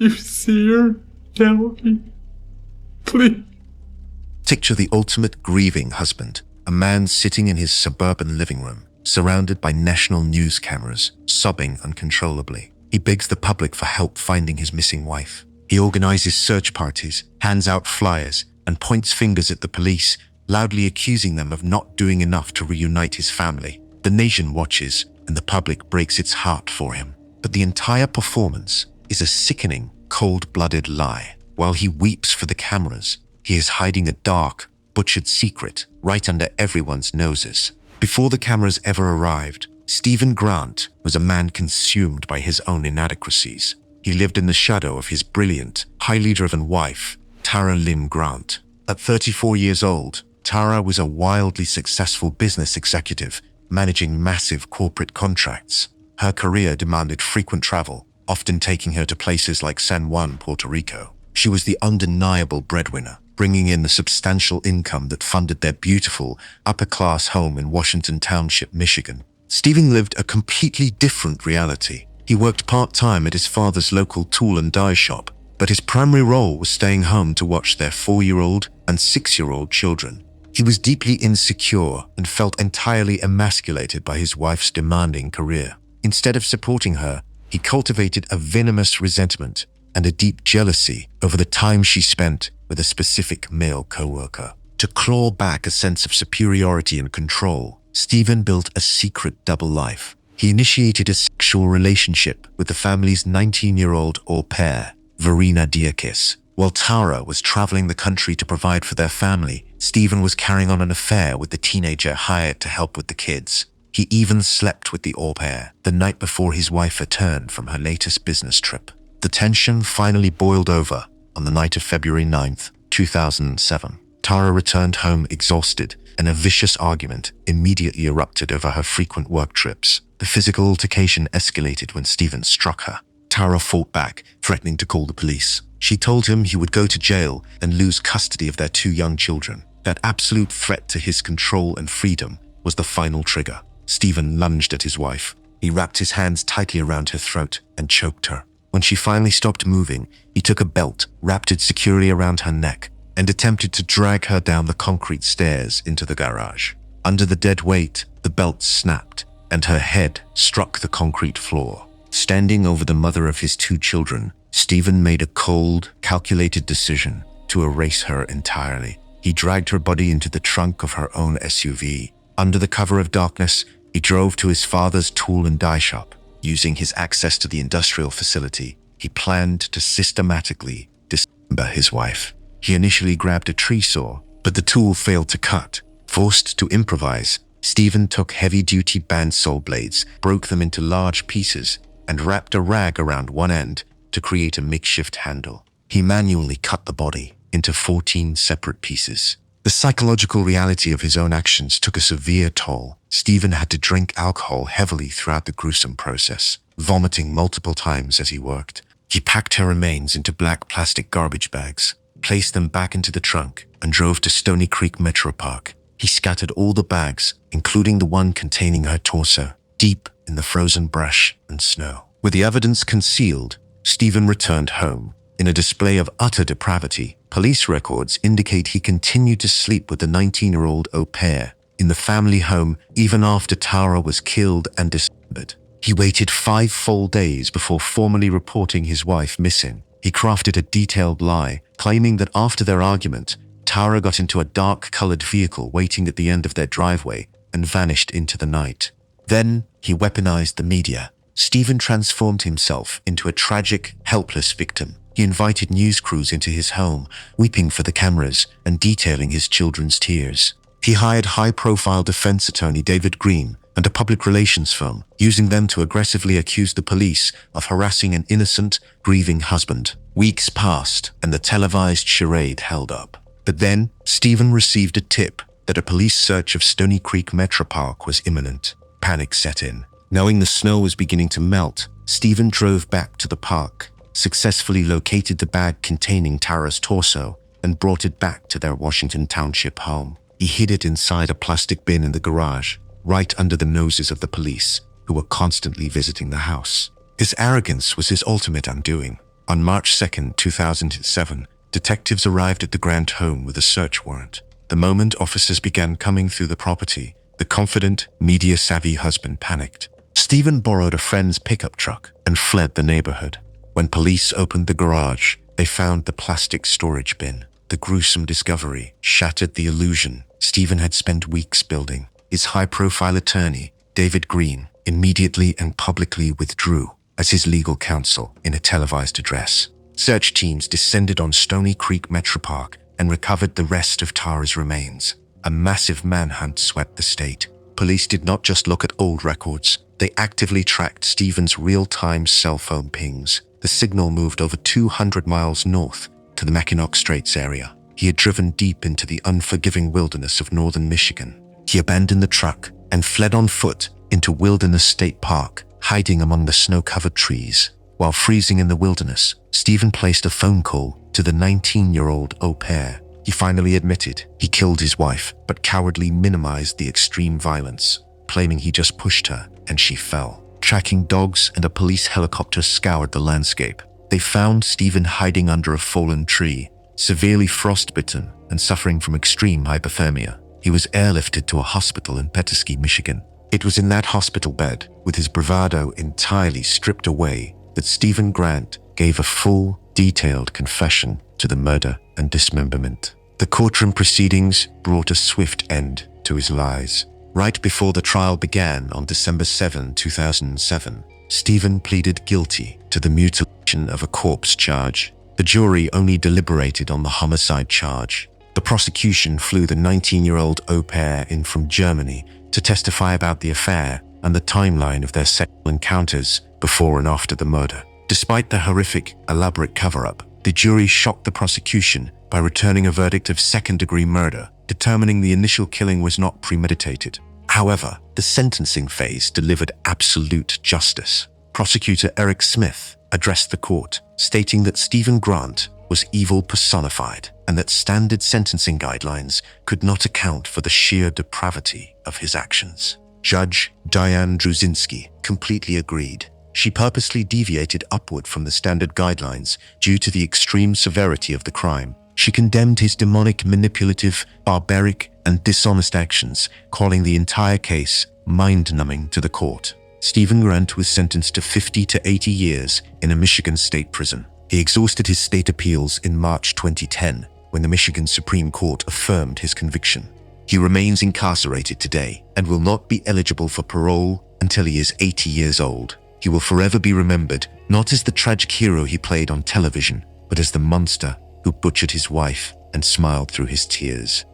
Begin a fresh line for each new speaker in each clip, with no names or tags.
You see her? Tell me. Please.
Picture the ultimate grieving husband, a man sitting in his suburban living room, surrounded by national news cameras, sobbing uncontrollably. He begs the public for help finding his missing wife. He organizes search parties, hands out flyers, and points fingers at the police, loudly accusing them of not doing enough to reunite his family. The nation watches, and the public breaks its heart for him. But the entire performance is a sickening, cold-blooded lie. While he weeps for the cameras, he is hiding a dark, butchered secret right under everyone's noses. Before the cameras ever arrived, Stephen Grant was a man consumed by his own inadequacies. He lived in the shadow of his brilliant, highly driven wife, Tara Lim Grant. At 34 years old, Tara was a wildly successful business executive, managing massive corporate contracts. Her career demanded frequent travel, often taking her to places like San Juan, Puerto Rico. She was the undeniable breadwinner, bringing in the substantial income that funded their beautiful, upper-class home in Washington Township, Michigan. Stephen lived a completely different reality. He worked part-time at his father's local tool and die shop, but his primary role was staying home to watch their 4-year-old and 6-year-old children. He was deeply insecure and felt entirely emasculated by his wife's demanding career. Instead of supporting her, he cultivated a venomous resentment and a deep jealousy over the time she spent with a specific male co-worker. To claw back a sense of superiority and control, Stephen built a secret double life. He initiated a sexual relationship with the family's 19-year-old au pair, Verena Diakis. While Tara was traveling the country to provide for their family, Stephen was carrying on an affair with the teenager hired to help with the kids. He even slept with the au pair the night before his wife returned from her latest business trip. The tension finally boiled over on the night of February 9th, 2007. Tara returned home exhausted, and a vicious argument immediately erupted over her frequent work trips. The physical altercation escalated when Stephen struck her. Tara fought back, threatening to call the police. She told him he would go to jail and lose custody of their 2 young children. That absolute threat to his control and freedom was the final trigger. Stephen lunged at his wife. He wrapped his hands tightly around her throat and choked her. When she finally stopped moving, he took a belt, wrapped it securely around her neck, and attempted to drag her down the concrete stairs into the garage. Under the dead weight, the belt snapped, and her head struck the concrete floor. Standing over the mother of his 2 children, Stephen made a cold, calculated decision to erase her entirely. He dragged her body into the trunk of her own SUV. Under the cover of darkness, he drove to his father's tool and die shop. Using his access to the industrial facility, he planned to systematically dismember his wife. He initially grabbed a tree saw, but the tool failed to cut. Forced to improvise, Stephen took heavy-duty bandsaw blades, broke them into large pieces, and wrapped a rag around one end to create a makeshift handle. He manually cut the body into 14 separate pieces. The psychological reality of his own actions took a severe toll. Stephen had to drink alcohol heavily throughout the gruesome process, vomiting multiple times as he worked. He packed her remains into black plastic garbage bags, placed them back into the trunk, and drove to Stony Creek Metro Park. He scattered all the bags, including the one containing her torso, deep in the frozen brush and snow. With the evidence concealed, Stephen returned home. In a display of utter depravity, police records indicate he continued to sleep with the 19-year-old au pair in the family home even after Tara was killed and dismembered. He waited 5 full days before formally reporting his wife missing. He crafted a detailed lie, claiming that after their argument, Tara got into a dark-colored vehicle waiting at the end of their driveway and vanished into the night. Then he weaponized the media. Stephen transformed himself into a tragic, helpless victim. He invited news crews into his home, weeping for the cameras and detailing his children's tears. He hired high-profile defense attorney David Green and a public relations firm, using them to aggressively accuse the police of harassing an innocent, grieving husband. Weeks passed, and the televised charade held up. But then, Stephen received a tip that a police search of Stony Creek Metro Park was imminent. Panic set in. Knowing the snow was beginning to melt, Stephen drove back to the park, successfully located the bag containing Tara's torso, and brought it back to their Washington Township home. He hid it inside a plastic bin in the garage, right under the noses of the police, who were constantly visiting the house. His arrogance was his ultimate undoing. On March 2, 2007, detectives arrived at the Grant home with a search warrant. The moment officers began coming through the property, the confident, media-savvy husband panicked. Stephen borrowed a friend's pickup truck and fled the neighborhood. When police opened the garage, they found the plastic storage bin. The gruesome discovery shattered the illusion Stephen had spent weeks building. His high-profile attorney, David Green, immediately and publicly withdrew as his legal counsel in a televised address. Search teams descended on Stony Creek Metropark and recovered the rest of Tara's remains. A massive manhunt swept the state. Police did not just look at old records, they actively tracked Stephen's real-time cell phone pings. The signal moved over 200 miles north to the Mackinac Straits area. He had driven deep into the unforgiving wilderness of northern Michigan. He abandoned the truck and fled on foot into Wilderness State Park, hiding among the snow-covered trees. While freezing in the wilderness, Stephen placed a phone call to the 19-year-old au pair. He finally admitted he killed his wife, but cowardly minimized the extreme violence, claiming he just pushed her and she fell. Tracking dogs and a police helicopter scoured the landscape. They found Stephen hiding under a fallen tree, severely frostbitten and suffering from extreme hypothermia. He was airlifted to a hospital in Petoskey, Michigan. It was in that hospital bed, with his bravado entirely stripped away, that Stephen Grant gave a full, detailed confession to the murder and dismemberment. The courtroom proceedings brought a swift end to his lies. Right before the trial began on December 7, 2007, Stephen pleaded guilty to the mutilation of a corpse charge. The jury only deliberated on the homicide charge. The prosecution flew the 19-year-old au pair in from Germany to testify about the affair and the timeline of their sexual encounters before and after the murder. Despite the horrific, elaborate cover-up, the jury shocked the prosecution by returning a verdict of second-degree murder, determining the initial killing was not premeditated. However, the sentencing phase delivered absolute justice. Prosecutor Eric Smith addressed the court, stating that Stephen Grant was evil personified and that standard sentencing guidelines could not account for the sheer depravity of his actions. Judge Diane Druzinski completely agreed. She purposely deviated upward from the standard guidelines due to the extreme severity of the crime. She condemned his demonic, manipulative, barbaric, and dishonest actions, calling the entire case mind-numbing to the court. Stephen Grant was sentenced to 50 to 80 years in a Michigan state prison. He exhausted his state appeals in March 2010, when the Michigan Supreme Court affirmed his conviction. He remains incarcerated today and will not be eligible for parole until he is 80 years old. He will forever be remembered not as the tragic hero he played on television, but as the monster who butchered his wife and smiled through his tears.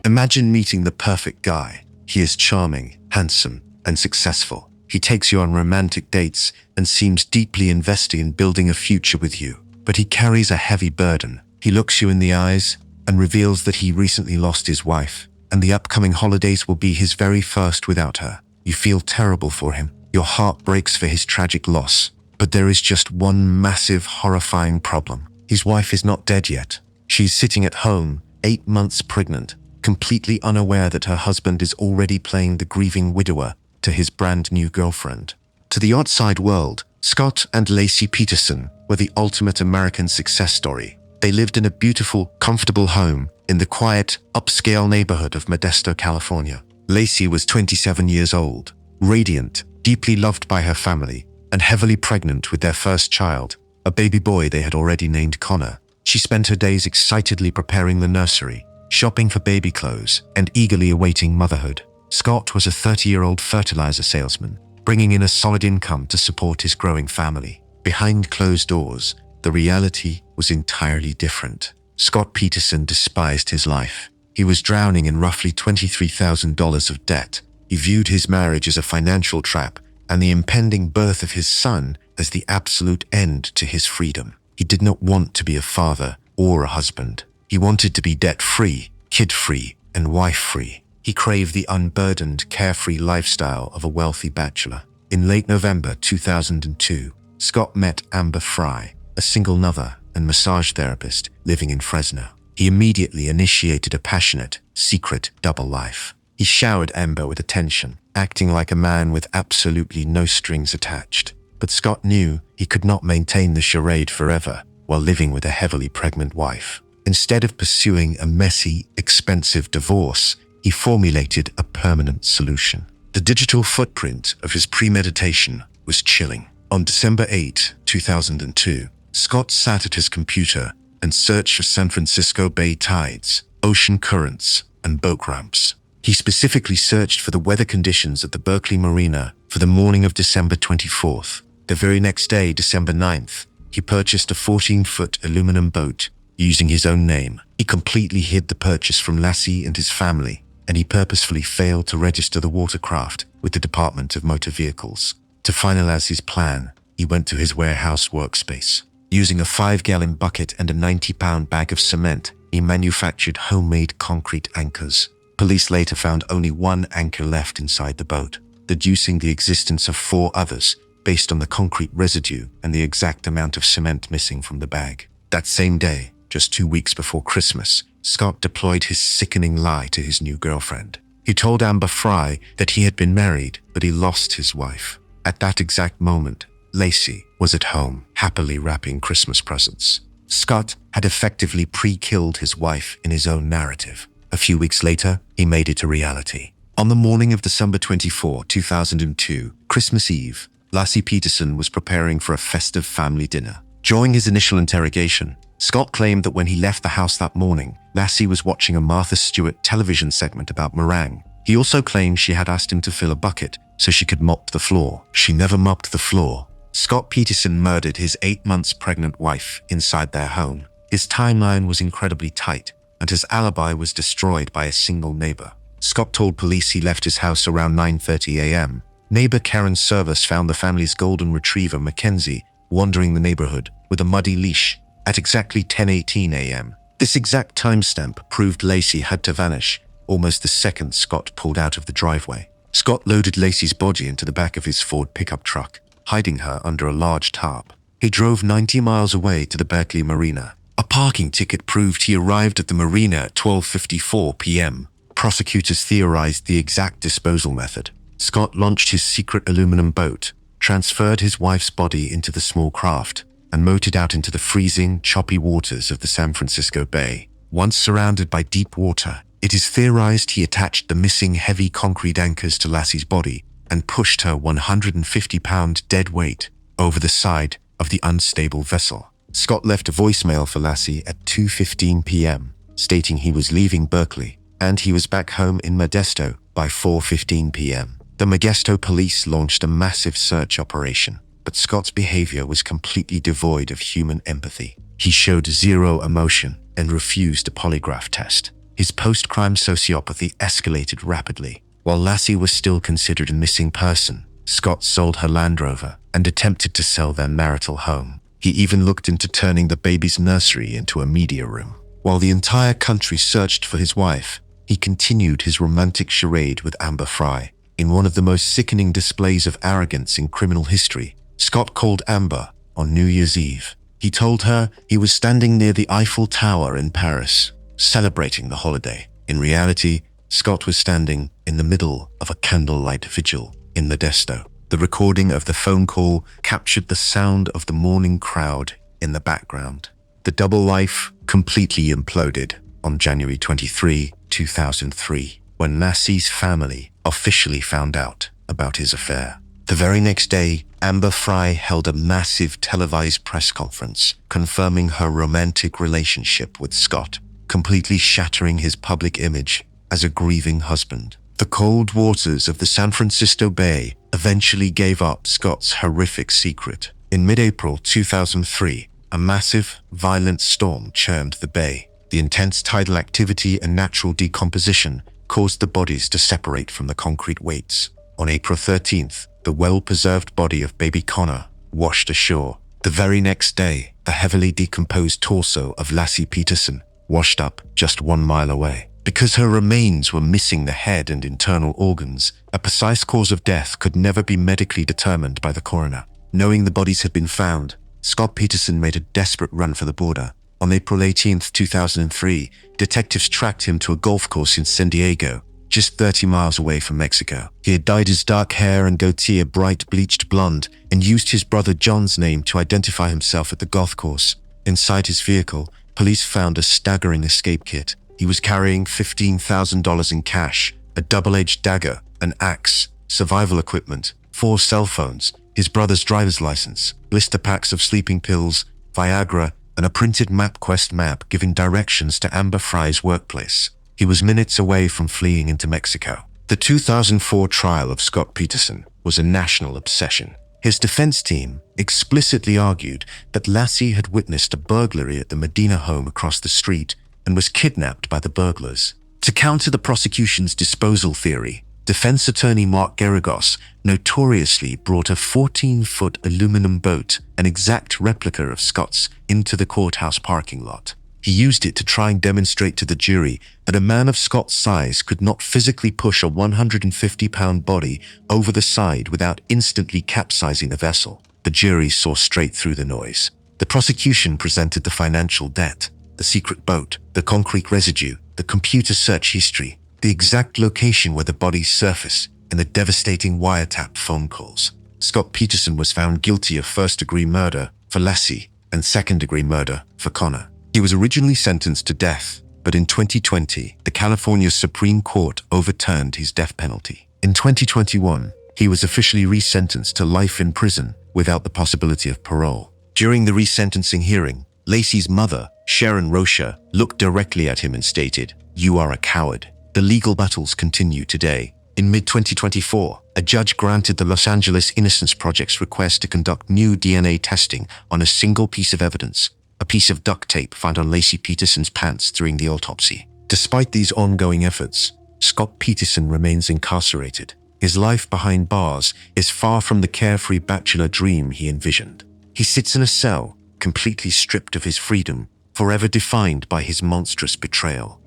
Imagine meeting the perfect guy. He is charming, handsome, and successful. He takes you on romantic dates and seems deeply invested in building a future with you. But he carries a heavy burden. He looks you in the eyes and reveals that he recently lost his wife, and the upcoming holidays will be his very first without her. You feel terrible for him. Your heart breaks for his tragic loss. But there is just one massive, horrifying problem. His wife is not dead yet. She's sitting at home, 8 months pregnant, completely unaware that her husband is already playing the grieving widower to his brand new girlfriend. To the outside world, Scott and Lacey Peterson were the ultimate American success story. They lived in a beautiful, comfortable home in the quiet, upscale neighborhood of Modesto, California. Lacey was 27 years old, radiant, deeply loved by her family, and heavily pregnant with their first child, a baby boy they had already named Connor. She spent her days excitedly preparing the nursery, shopping for baby clothes, and eagerly awaiting motherhood. Scott was a 30-year-old fertilizer salesman, bringing in a solid income to support his growing family. Behind closed doors, the reality was entirely different. Scott Peterson despised his life. He was drowning in roughly $23,000 of debt. He viewed his marriage as a financial trap and the impending birth of his son as the absolute end to his freedom. He did not want to be a father or a husband. He wanted to be debt-free, kid-free, and wife-free. He craved the unburdened, carefree lifestyle of a wealthy bachelor. In late November 2002, Scott met Amber Fry, a single mother and massage therapist living in Fresno. He immediately initiated a passionate, secret double life. He showered Amber with attention, acting like a man with absolutely no strings attached. But Scott knew he could not maintain the charade forever while living with a heavily pregnant wife. Instead of pursuing a messy, expensive divorce, he formulated a permanent solution. The digital footprint of his premeditation was chilling. On December 8, 2002, Scott sat at his computer and searched for San Francisco Bay tides, ocean currents, and boat ramps. He specifically searched for the weather conditions at the Berkeley Marina for the morning of December 24th. The very next day, December 9th, he purchased a 14-foot aluminum boat using his own name. He completely hid the purchase from Lassie and his family, and he purposefully failed to register the watercraft with the Department of Motor Vehicles. To finalize his plan, he went to his warehouse workspace. Using a 5-gallon bucket and a 90-pound bag of cement, he manufactured homemade concrete anchors. Police later found only one anchor left inside the boat, deducing the existence of 4 others based on the concrete residue and the exact amount of cement missing from the bag. That same day, just 2 weeks before Christmas, Scott deployed his sickening lie to his new girlfriend. He told Amber Fry that he had been married, but he lost his wife. At that exact moment, Lacey was at home, happily wrapping Christmas presents. Scott had effectively pre-killed his wife in his own narrative. A few weeks later, he made it a reality. On the morning of December 24, 2002, Christmas Eve, Lassie Peterson was preparing for a festive family dinner. During his initial interrogation, Scott claimed that when he left the house that morning, Lassie was watching a Martha Stewart television segment about meringue. He also claimed she had asked him to fill a bucket so she could mop the floor. She never mopped the floor. Scott Peterson murdered his 8 months pregnant wife inside their home. His timeline was incredibly tight, and his alibi was destroyed by a single neighbor. Scott told police he left his house around 9:30 a.m. Neighbor Karen Service found the family's golden retriever Mackenzie wandering the neighborhood with a muddy leash at exactly 10:18 a.m. This exact timestamp proved Lacey had to vanish almost the second Scott pulled out of the driveway. Scott loaded Lacey's body into the back of his Ford pickup truck, hiding her under a large tarp. He drove 90 miles away to the Berkeley Marina. A parking ticket proved he arrived at the marina at 12:54 p.m. Prosecutors theorized the exact disposal method. Scott launched his secret aluminum boat, transferred his wife's body into the small craft, and motored out into the freezing, choppy waters of the San Francisco Bay. Once surrounded by deep water, it is theorized he attached the missing heavy concrete anchors to Lassie's body and pushed her 150-pound dead weight over the side of the unstable vessel. Scott left a voicemail for Lassie at 2:15 p.m., stating he was leaving Berkeley and he was back home in Modesto by 4:15 p.m. The Modesto police launched a massive search operation, but Scott's behavior was completely devoid of human empathy. He showed zero emotion and refused a polygraph test. His post-crime sociopathy escalated rapidly. While Lassie was still considered a missing person, Scott sold her Land Rover and attempted to sell their marital home. He even looked into turning the baby's nursery into a media room. While the entire country searched for his wife, he continued his romantic charade with Amber Fry. In one of the most sickening displays of arrogance in criminal history, Scott called Amber on New Year's Eve. He told her he was standing near the Eiffel Tower in Paris, celebrating the holiday. In reality, Scott was standing in the middle of a candlelight vigil in Modesto. The recording of the phone call captured the sound of the mourning crowd in the background. The double life completely imploded on January 23, 2003, when Lassie's family officially found out about his affair. The very next day, Amber Fry held a massive televised press conference confirming her romantic relationship with Scott, completely shattering his public image as a grieving husband. The cold waters of the San Francisco Bay eventually gave up Scott's horrific secret. In mid-April 2003, a massive, violent storm churned the bay. The intense tidal activity and natural decomposition caused the bodies to separate from the concrete weights. On April 13th, the well-preserved body of baby Connor washed ashore. The very next day, the heavily decomposed torso of Lassie Peterson washed up just 1 mile away. Because her remains were missing the head and internal organs, a precise cause of death could never be medically determined by the coroner. Knowing the bodies had been found, Scott Peterson made a desperate run for the border. On April 18, 2003, detectives tracked him to a golf course in San Diego, just 30 miles away from Mexico. He had dyed his dark hair and goatee a bright bleached blonde and used his brother John's name to identify himself at the golf course. Inside his vehicle, police found a staggering escape kit. He was carrying $15,000 in cash, a double-edged dagger, an axe, survival equipment, 4 cell phones, his brother's driver's license, blister packs of sleeping pills, Viagra, and a printed MapQuest map giving directions to Amber Fry's workplace. He was minutes away from fleeing into Mexico. The 2004 trial of Scott Peterson was a national obsession. His defense team explicitly argued that Lassie had witnessed a burglary at the Medina home across the street and was kidnapped by the burglars. To counter the prosecution's disposal theory, defense attorney Mark Geragos notoriously brought a 14-foot aluminum boat, an exact replica of Scott's, into the courthouse parking lot. He used it to try and demonstrate to the jury that a man of Scott's size could not physically push a 150-pound body over the side without instantly capsizing the vessel. The jury saw straight through the noise. The prosecution presented the financial debt, the secret boat, the concrete residue, the computer search history, the exact location where the bodies surfaced, and the devastating wiretap phone calls. Scott Peterson was found guilty of first-degree murder for Lassie and second-degree murder for Connor. He was originally sentenced to death, but in 2020, the California Supreme Court overturned his death penalty. In 2021, he was officially resentenced to life in prison without the possibility of parole. During the resentencing hearing, Lacey's mother, Sharon Rocha, looked directly at him and stated, "You are a coward." The legal battles continue today. In mid-2024, a judge granted the Los Angeles Innocence Project's request to conduct new DNA testing on a single piece of evidence, a piece of duct tape found on Lacey Peterson's pants during the autopsy. Despite these ongoing efforts, Scott Peterson remains incarcerated. His life behind bars is far from the carefree bachelor dream he envisioned. He sits in a cell, completely stripped of his freedom, forever defined by his monstrous betrayal.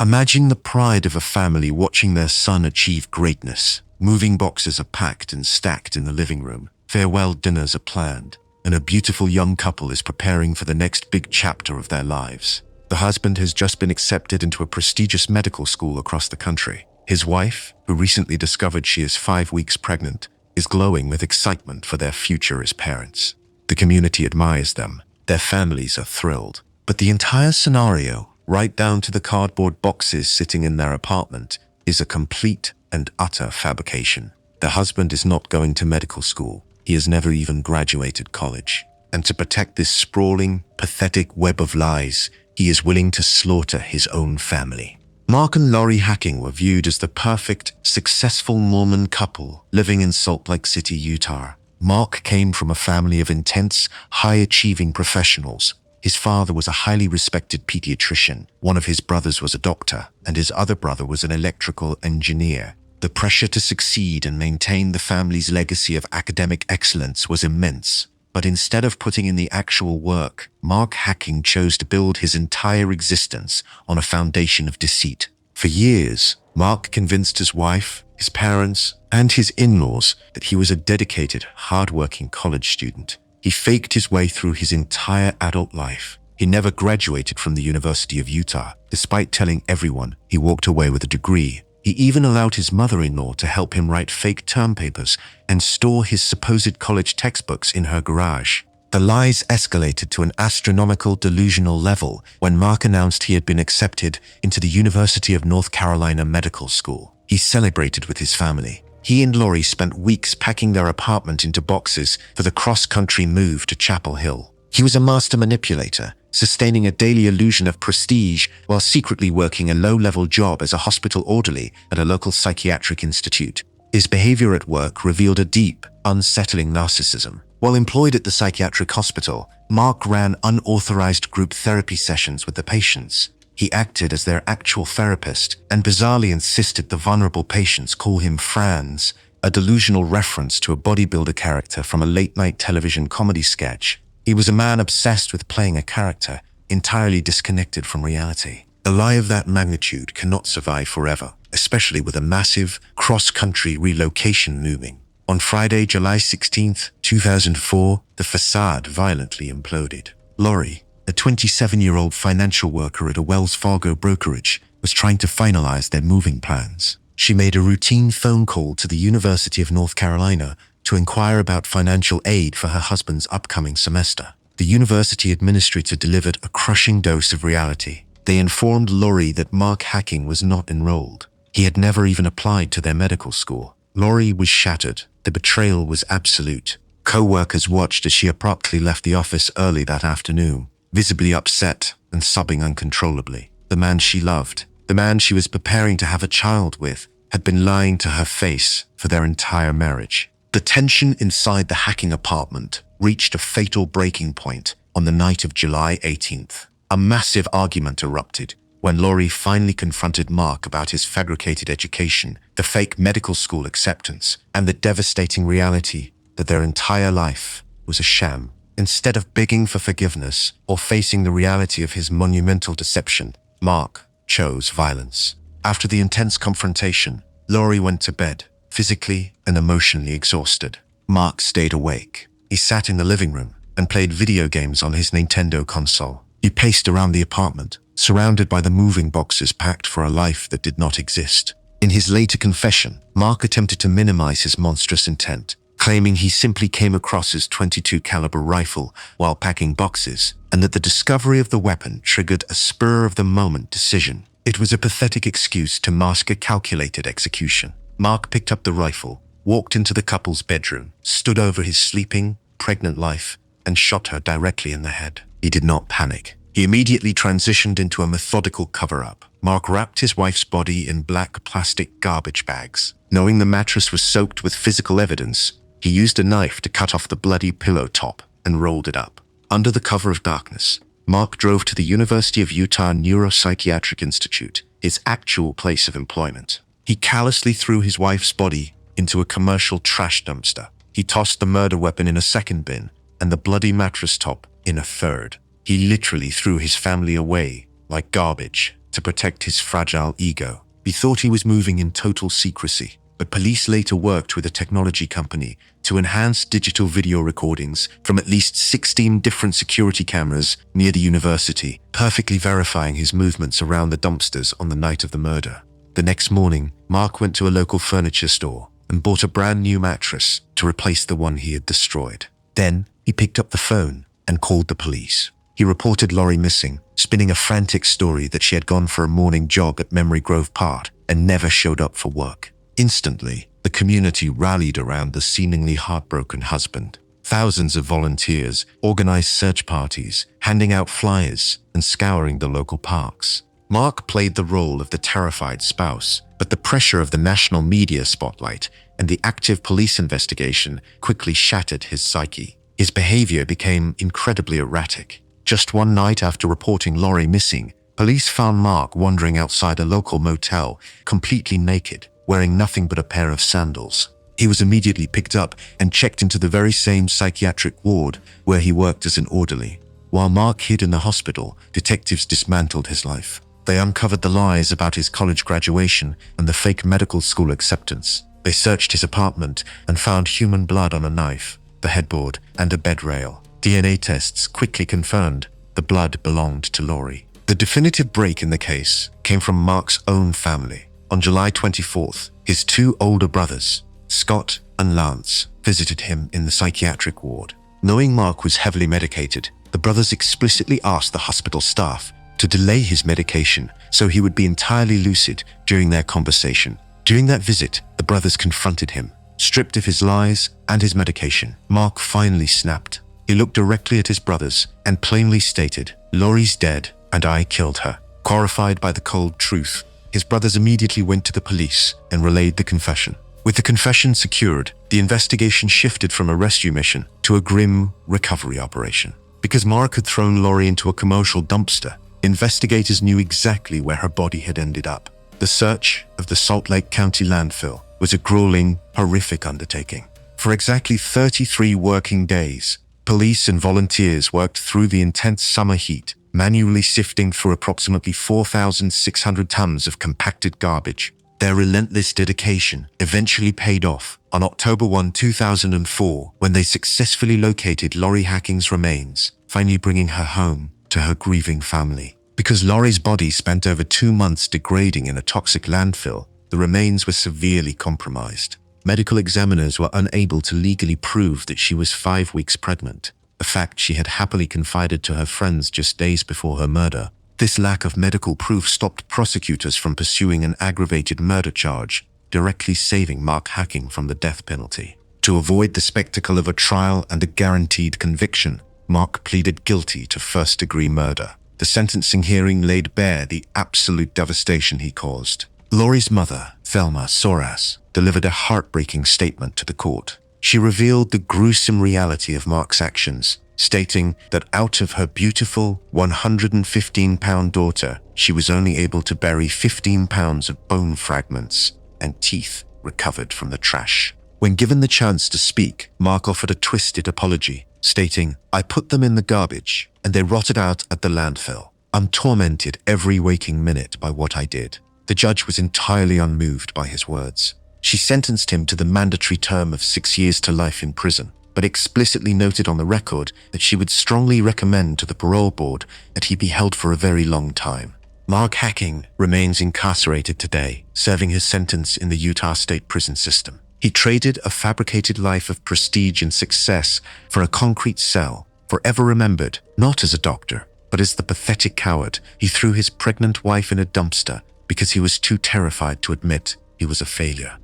Imagine the pride of a family watching their son achieve greatness. Moving boxes are packed and stacked in the living room. Farewell dinners are planned, and a beautiful young couple is preparing for the next big chapter of their lives. The husband has just been accepted into a prestigious medical school across the country. His wife, who recently discovered she is 5 weeks pregnant, is glowing with excitement for their future as parents. The community admires them. Their families are thrilled. But the entire scenario, right down to the cardboard boxes sitting in their apartment, is a complete and utter fabrication. The husband is not going to medical school. He has never even graduated college. And to protect this sprawling, pathetic web of lies, he is willing to slaughter his own family. Mark and Lori Hacking were viewed as the perfect, successful Mormon couple living in Salt Lake City, Utah. Mark came from a family of intense, high-achieving professionals. His father was a highly respected pediatrician. One of his brothers was a doctor, and his other brother was an electrical engineer. The pressure to succeed and maintain the family's legacy of academic excellence was immense. But instead of putting in the actual work, Mark Hacking chose to build his entire existence on a foundation of deceit. For years, Mark convinced his wife, his parents, and his in-laws that he was a dedicated, hard-working college student. He faked his way through his entire adult life. He never graduated from the University of Utah, despite telling everyone he walked away with a degree. He even allowed his mother-in-law to help him write fake term papers and store his supposed college textbooks in her garage. The lies escalated to an astronomical delusional level when Mark announced he had been accepted into the University of North Carolina Medical School. He celebrated with his family. He and Lori spent weeks packing their apartment into boxes for the cross-country move to Chapel Hill. He was a master manipulator, sustaining a daily illusion of prestige while secretly working a low-level job as a hospital orderly at a local psychiatric institute. His behavior at work revealed a deep, unsettling narcissism. While employed at the psychiatric hospital, Mark ran unauthorized group therapy sessions with the patients. He acted as their actual therapist and bizarrely insisted the vulnerable patients call him Franz, a delusional reference to a bodybuilder character from a late-night television comedy sketch. He was a man obsessed with playing a character, entirely disconnected from reality. A lie of that magnitude cannot survive forever, especially with a massive, cross-country relocation looming. On Friday, July 16, 2004, the facade violently imploded. Lori, a 27-year-old financial worker at a Wells Fargo brokerage, was trying to finalize their moving plans. She made a routine phone call to the University of North Carolina to inquire about financial aid for her husband's upcoming semester. The university administrator delivered a crushing dose of reality. They informed Lori that Mark Hacking was not enrolled. He had never even applied to their medical school. Lori was shattered. The betrayal was absolute. Co-workers watched as she abruptly left the office early that afternoon, visibly upset and sobbing uncontrollably. The man she loved, the man she was preparing to have a child with, had been lying to her face for their entire marriage. The tension inside the Hacking apartment reached a fatal breaking point on the night of July 18th. A massive argument erupted when Lori finally confronted Mark about his fabricated education, the fake medical school acceptance, and the devastating reality that their entire life was a sham. Instead of begging for forgiveness or facing the reality of his monumental deception, Mark chose violence. After the intense confrontation, Lori went to bed, physically and emotionally exhausted. Mark stayed awake. He sat in the living room and played video games on his Nintendo console. He paced around the apartment, surrounded by the moving boxes packed for a life that did not exist. In his later confession, Mark attempted to minimize his monstrous intent, claiming he simply came across his .22 caliber rifle while packing boxes, and that the discovery of the weapon triggered a spur-of-the-moment decision. It was a pathetic excuse to mask a calculated execution. Mark picked up the rifle, walked into the couple's bedroom, stood over his sleeping, pregnant wife, and shot her directly in the head. He did not panic. He immediately transitioned into a methodical cover-up. Mark wrapped his wife's body in black plastic garbage bags. Knowing the mattress was soaked with physical evidence, he used a knife to cut off the bloody pillow top and rolled it up. Under the cover of darkness, Mark drove to the University of Utah Neuropsychiatric Institute, his actual place of employment. He callously threw his wife's body into a commercial trash dumpster. He tossed the murder weapon in a second bin and the bloody mattress top in a third. He literally threw his family away like garbage to protect his fragile ego. He thought he was moving in total secrecy, but police later worked with a technology company to enhance digital video recordings from at least 16 different security cameras near the university, perfectly verifying his movements around the dumpsters on the night of the murder. The next morning, Mark went to a local furniture store and bought a brand new mattress to replace the one he had destroyed. Then, he picked up the phone and called the police. He reported Lori missing, spinning a frantic story that she had gone for a morning jog at Memory Grove Park and never showed up for work. Instantly, the community rallied around the seemingly heartbroken husband. Thousands of volunteers organized search parties, handing out flyers and scouring the local parks. Mark played the role of the terrified spouse, but the pressure of the national media spotlight and the active police investigation quickly shattered his psyche. His behavior became incredibly erratic. Just one night after reporting Lori missing, police found Mark wandering outside a local motel, completely naked, wearing nothing but a pair of sandals. He was immediately picked up and checked into the very same psychiatric ward where he worked as an orderly. While Mark hid in the hospital, detectives dismantled his life. They uncovered the lies about his college graduation and the fake medical school acceptance. They searched his apartment and found human blood on a knife, the headboard, and a bed rail. DNA tests quickly confirmed the blood belonged to Lori. The definitive break in the case came from Mark's own family. On July 24th, his two older brothers, Scott and Lance, visited him in the psychiatric ward. Knowing Mark was heavily medicated, the brothers explicitly asked the hospital staff to delay his medication so he would be entirely lucid during their conversation. During that visit, the brothers confronted him. Stripped of his lies and his medication, Mark finally snapped. He looked directly at his brothers and plainly stated, "Lori's dead and I killed her." Horrified by the cold truth, his brothers immediately went to the police and relayed the confession. With the confession secured, the investigation shifted from a rescue mission to a grim recovery operation. Because Mark had thrown Lori into a commercial dumpster, investigators knew exactly where her body had ended up. The search of the Salt Lake County landfill was a grueling, horrific undertaking. For exactly 33 working days, police and volunteers worked through the intense summer heat, manually sifting through approximately 4,600 tons of compacted garbage. Their relentless dedication eventually paid off on October 1, 2004, when they successfully located Lori Hacking's remains, finally bringing her home to her grieving family. Because Laurie's body spent over 2 months degrading in a toxic landfill, the remains were severely compromised. Medical examiners were unable to legally prove that she was 5 weeks pregnant, a fact she had happily confided to her friends just days before her murder. This lack of medical proof stopped prosecutors from pursuing an aggravated murder charge, directly saving Mark Hacking from the death penalty. To avoid the spectacle of a trial and a guaranteed conviction, Mark pleaded guilty to first-degree murder. The sentencing hearing laid bare the absolute devastation he caused. Laurie's mother, Thelma Soras, delivered a heartbreaking statement to the court. She revealed the gruesome reality of Mark's actions, stating that out of her beautiful 115-pound daughter, she was only able to bury 15 pounds of bone fragments and teeth recovered from the trash. When given the chance to speak, Mark offered a twisted apology, stating, "I put them in the garbage, and they rotted out at the landfill. I'm tormented every waking minute by what I did." The judge was entirely unmoved by his words. She sentenced him to the mandatory term of 6 years to life in prison, but explicitly noted on the record that she would strongly recommend to the parole board that he be held for a very long time. Mark Hacking remains incarcerated today, serving his sentence in the Utah State prison system. He traded a fabricated life of prestige and success for a concrete cell, forever remembered not as a doctor, but as the pathetic coward he threw his pregnant wife in a dumpster because he was too terrified to admit he was a failure.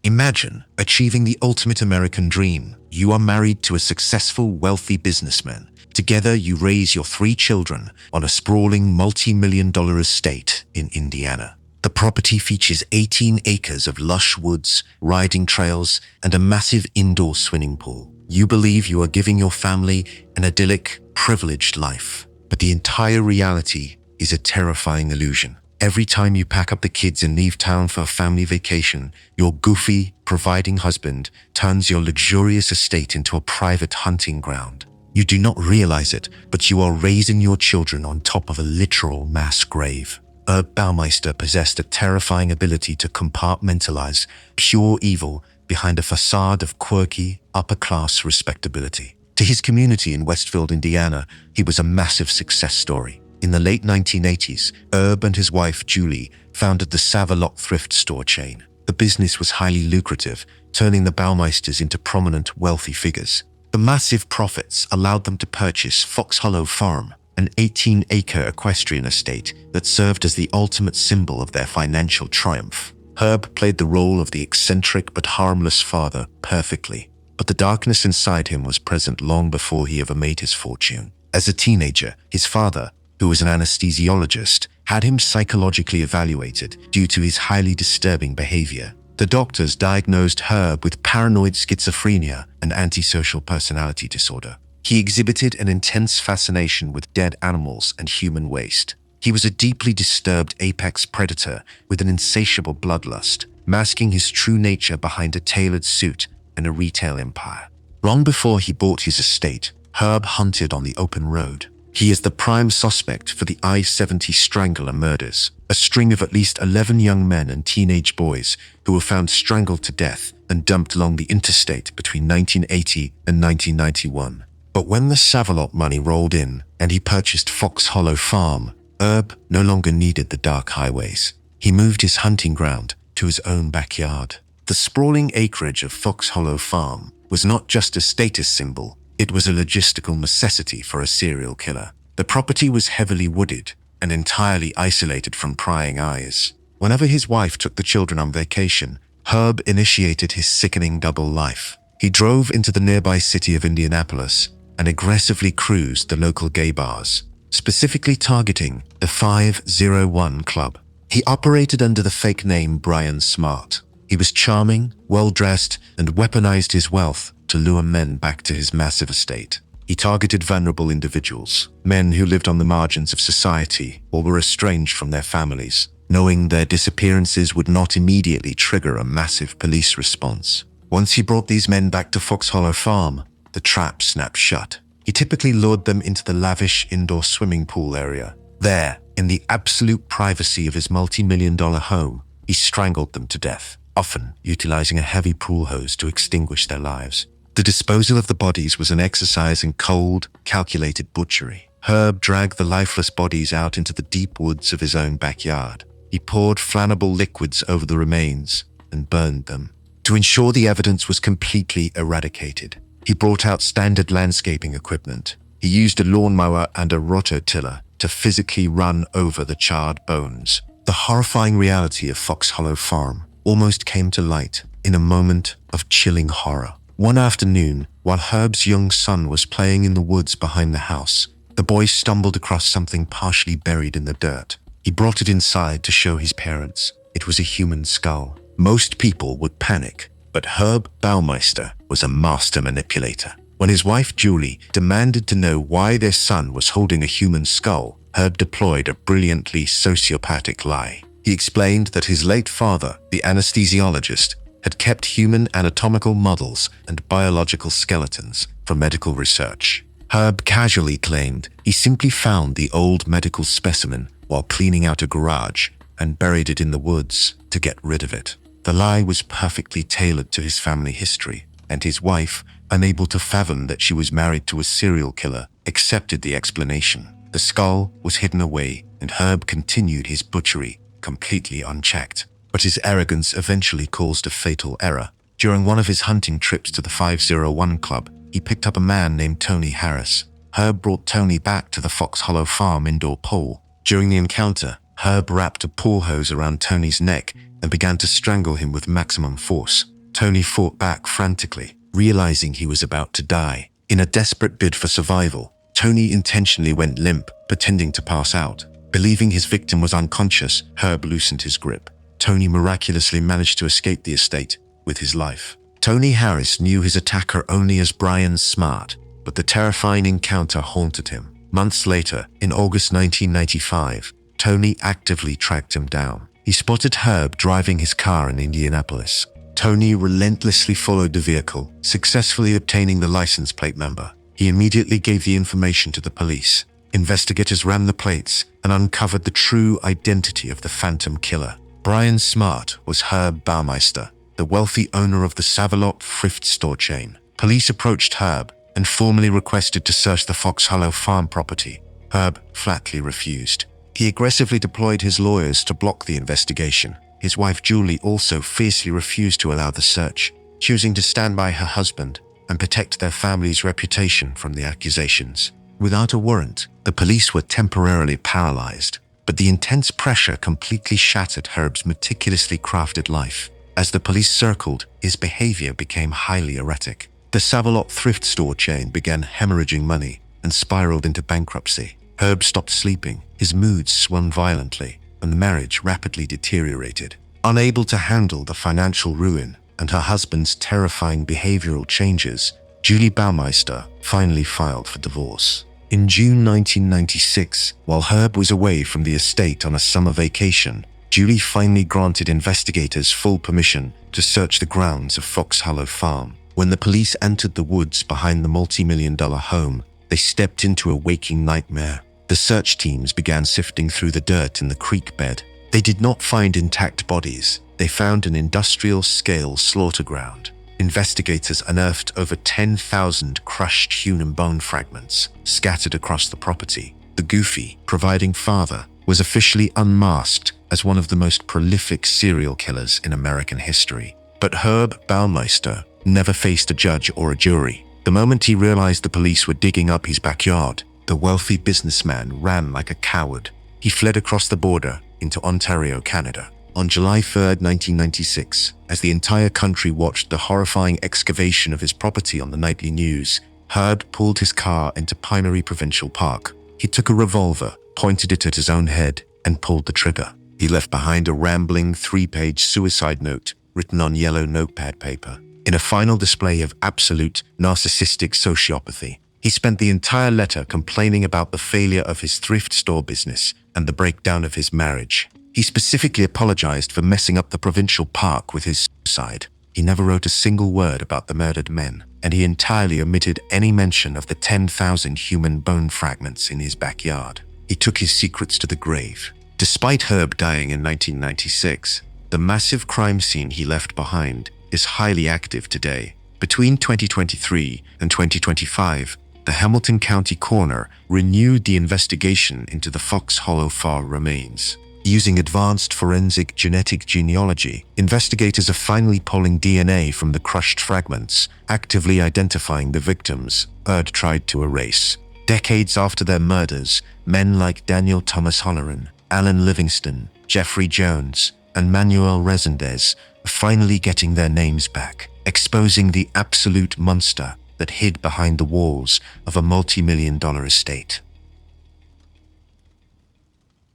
Imagine achieving the ultimate American dream. You are married to a successful, wealthy businessman. Together, you raise your 3 children on a sprawling multi-million-dollar estate in Indiana. The property features 18 acres of lush woods, riding trails, and a massive indoor swimming pool. You believe you are giving your family an idyllic, privileged life. But the entire reality is a terrifying illusion. Every time you pack up the kids and leave town for a family vacation, your goofy, providing husband turns your luxurious estate into a private hunting ground. You do not realize it, but you are raising your children on top of a literal mass grave. Herb Baumeister possessed a terrifying ability to compartmentalize pure evil behind a facade of quirky, upper-class respectability. To his community in Westfield, Indiana, he was a massive success story. In the late 1980s, Herb and his wife, Julie, founded the Save-A-Lot thrift store chain. The business was highly lucrative, turning the Baumeisters into prominent, wealthy figures. The massive profits allowed them to purchase Fox Hollow Farm, an 18-acre equestrian estate that served as the ultimate symbol of their financial triumph. Herb played the role of the eccentric but harmless father perfectly, but the darkness inside him was present long before he ever made his fortune. As a teenager, his father, who was an anesthesiologist, had him psychologically evaluated due to his highly disturbing behavior. The doctors diagnosed Herb with paranoid schizophrenia and antisocial personality disorder. He exhibited an intense fascination with dead animals and human waste. He was a deeply disturbed apex predator with an insatiable bloodlust, masking his true nature behind a tailored suit and a retail empire. Long before he bought his estate, Herb hunted on the open road. He is the prime suspect for the I-70 Strangler murders, a string of at least 11 young men and teenage boys who were found strangled to death and dumped along the interstate between 1980 and 1991. But when the Save-A-Lot money rolled in and he purchased Fox Hollow Farm, Herb no longer needed the dark highways. He moved his hunting ground to his own backyard. The sprawling acreage of Fox Hollow Farm was not just a status symbol, it was a logistical necessity for a serial killer. The property was heavily wooded and entirely isolated from prying eyes. Whenever his wife took the children on vacation, Herb initiated his sickening double life. He drove into the nearby city of Indianapolis and aggressively cruised the local gay bars, specifically targeting the 501 Club. He operated under the fake name Brian Smart. He was charming, well-dressed, and weaponized his wealth to lure men back to his massive estate. He targeted vulnerable individuals, men who lived on the margins of society or were estranged from their families, knowing their disappearances would not immediately trigger a massive police response. Once he brought these men back to Fox Hollow Farm, the trap snapped shut. He typically lured them into the lavish indoor swimming pool area. There, in the absolute privacy of his multi-million-dollar home, he strangled them to death, often utilizing a heavy pool hose to extinguish their lives. The disposal of the bodies was an exercise in cold, calculated butchery. Herb dragged the lifeless bodies out into the deep woods of his own backyard. He poured flammable liquids over the remains and burned them. To ensure the evidence was completely eradicated, he brought out standard landscaping equipment. He used a lawnmower and a rototiller to physically run over the charred bones. The horrifying reality of Fox Hollow Farm almost came to light in a moment of chilling horror. One afternoon, while Herb's young son was playing in the woods behind the house, the boy stumbled across something partially buried in the dirt. He brought it inside to show his parents. It was a human skull. Most people would panic, but Herb Baumeister was a master manipulator. When his wife Julie demanded to know why their son was holding a human skull, Herb deployed a brilliantly sociopathic lie. He explained that his late father, the anesthesiologist, had kept human anatomical models and biological skeletons for medical research. Herb casually claimed he simply found the old medical specimen while cleaning out a garage and buried it in the woods to get rid of it. The lie was perfectly tailored to his family history, and his wife, unable to fathom that she was married to a serial killer, accepted the explanation. The skull was hidden away, and Herb continued his butchery completely unchecked. But his arrogance eventually caused a fatal error. During one of his hunting trips to the 501 Club, he picked up a man named Tony Harris. Herb brought Tony back to the Fox Hollow Farm indoor pool. During the encounter, Herb wrapped a pool hose around Tony's neck and began to strangle him with maximum force. Tony fought back frantically, realizing he was about to die. In a desperate bid for survival, Tony intentionally went limp, pretending to pass out. Believing his victim was unconscious, Herb loosened his grip. Tony miraculously managed to escape the estate with his life. Tony Harris knew his attacker only as Brian Smart, but the terrifying encounter haunted him. Months later, in August 1995, Tony actively tracked him down. He spotted Herb driving his car in Indianapolis. Tony relentlessly followed the vehicle, successfully obtaining the license plate number. He immediately gave the information to the police. Investigators ran the plates and uncovered the true identity of the phantom killer. Brian Smart was Herb Baumeister, the wealthy owner of the Savalot thrift store chain. Police approached Herb and formally requested to search the Fox Hollow Farm property. Herb flatly refused. He aggressively deployed his lawyers to block the investigation. His wife Julie also fiercely refused to allow the search, choosing to stand by her husband and protect their family's reputation from the accusations. Without a warrant, the police were temporarily paralyzed, but the intense pressure completely shattered Herb's meticulously crafted life. As the police circled, his behavior became highly erratic. The Savalot thrift store chain began hemorrhaging money and spiraled into bankruptcy. Herb stopped sleeping, his moods swung violently, and the marriage rapidly deteriorated. Unable to handle the financial ruin and her husband's terrifying behavioral changes, Julie Baumeister finally filed for divorce. In June 1996, while Herb was away from the estate on a summer vacation, Julie finally granted investigators full permission to search the grounds of Fox Hollow Farm. When the police entered the woods behind the multi-million-dollar home, they stepped into a waking nightmare. The search teams began sifting through the dirt in the creek bed. They did not find intact bodies. They found an industrial-scale slaughter ground. Investigators unearthed over 10,000 crushed human bone fragments scattered across the property. The goofy, providing father was officially unmasked as one of the most prolific serial killers in American history. But Herb Baumeister never faced a judge or a jury. The moment he realized the police were digging up his backyard, the wealthy businessman ran like a coward. He fled across the border into Ontario, Canada. On July 3, 1996, as the entire country watched the horrifying excavation of his property on the nightly news, Herb pulled his car into Pinery Provincial Park. He took a revolver, pointed it at his own head, and pulled the trigger. He left behind a rambling 3-page suicide note written on yellow notepad paper. In a final display of absolute narcissistic sociopathy, he spent the entire letter complaining about the failure of his thrift store business and the breakdown of his marriage. He specifically apologized for messing up the provincial park with his suicide. He never wrote a single word about the murdered men, and he entirely omitted any mention of the 10,000 human bone fragments in his backyard. He took his secrets to the grave. Despite Herb dying in 1996, the massive crime scene he left behind is highly active today. Between 2023 and 2025, the Hamilton County coroner renewed the investigation into the Fox Hollow Farr remains. Using advanced forensic genetic genealogy, investigators are finally pulling DNA from the crushed fragments, actively identifying the victims Erd tried to erase. Decades after their murders, men like Daniel Thomas Holleran, Alan Livingston, Jeffrey Jones, and Manuel Resendez are finally getting their names back, exposing the absolute monster that hid behind the walls of a multi-million-dollar estate.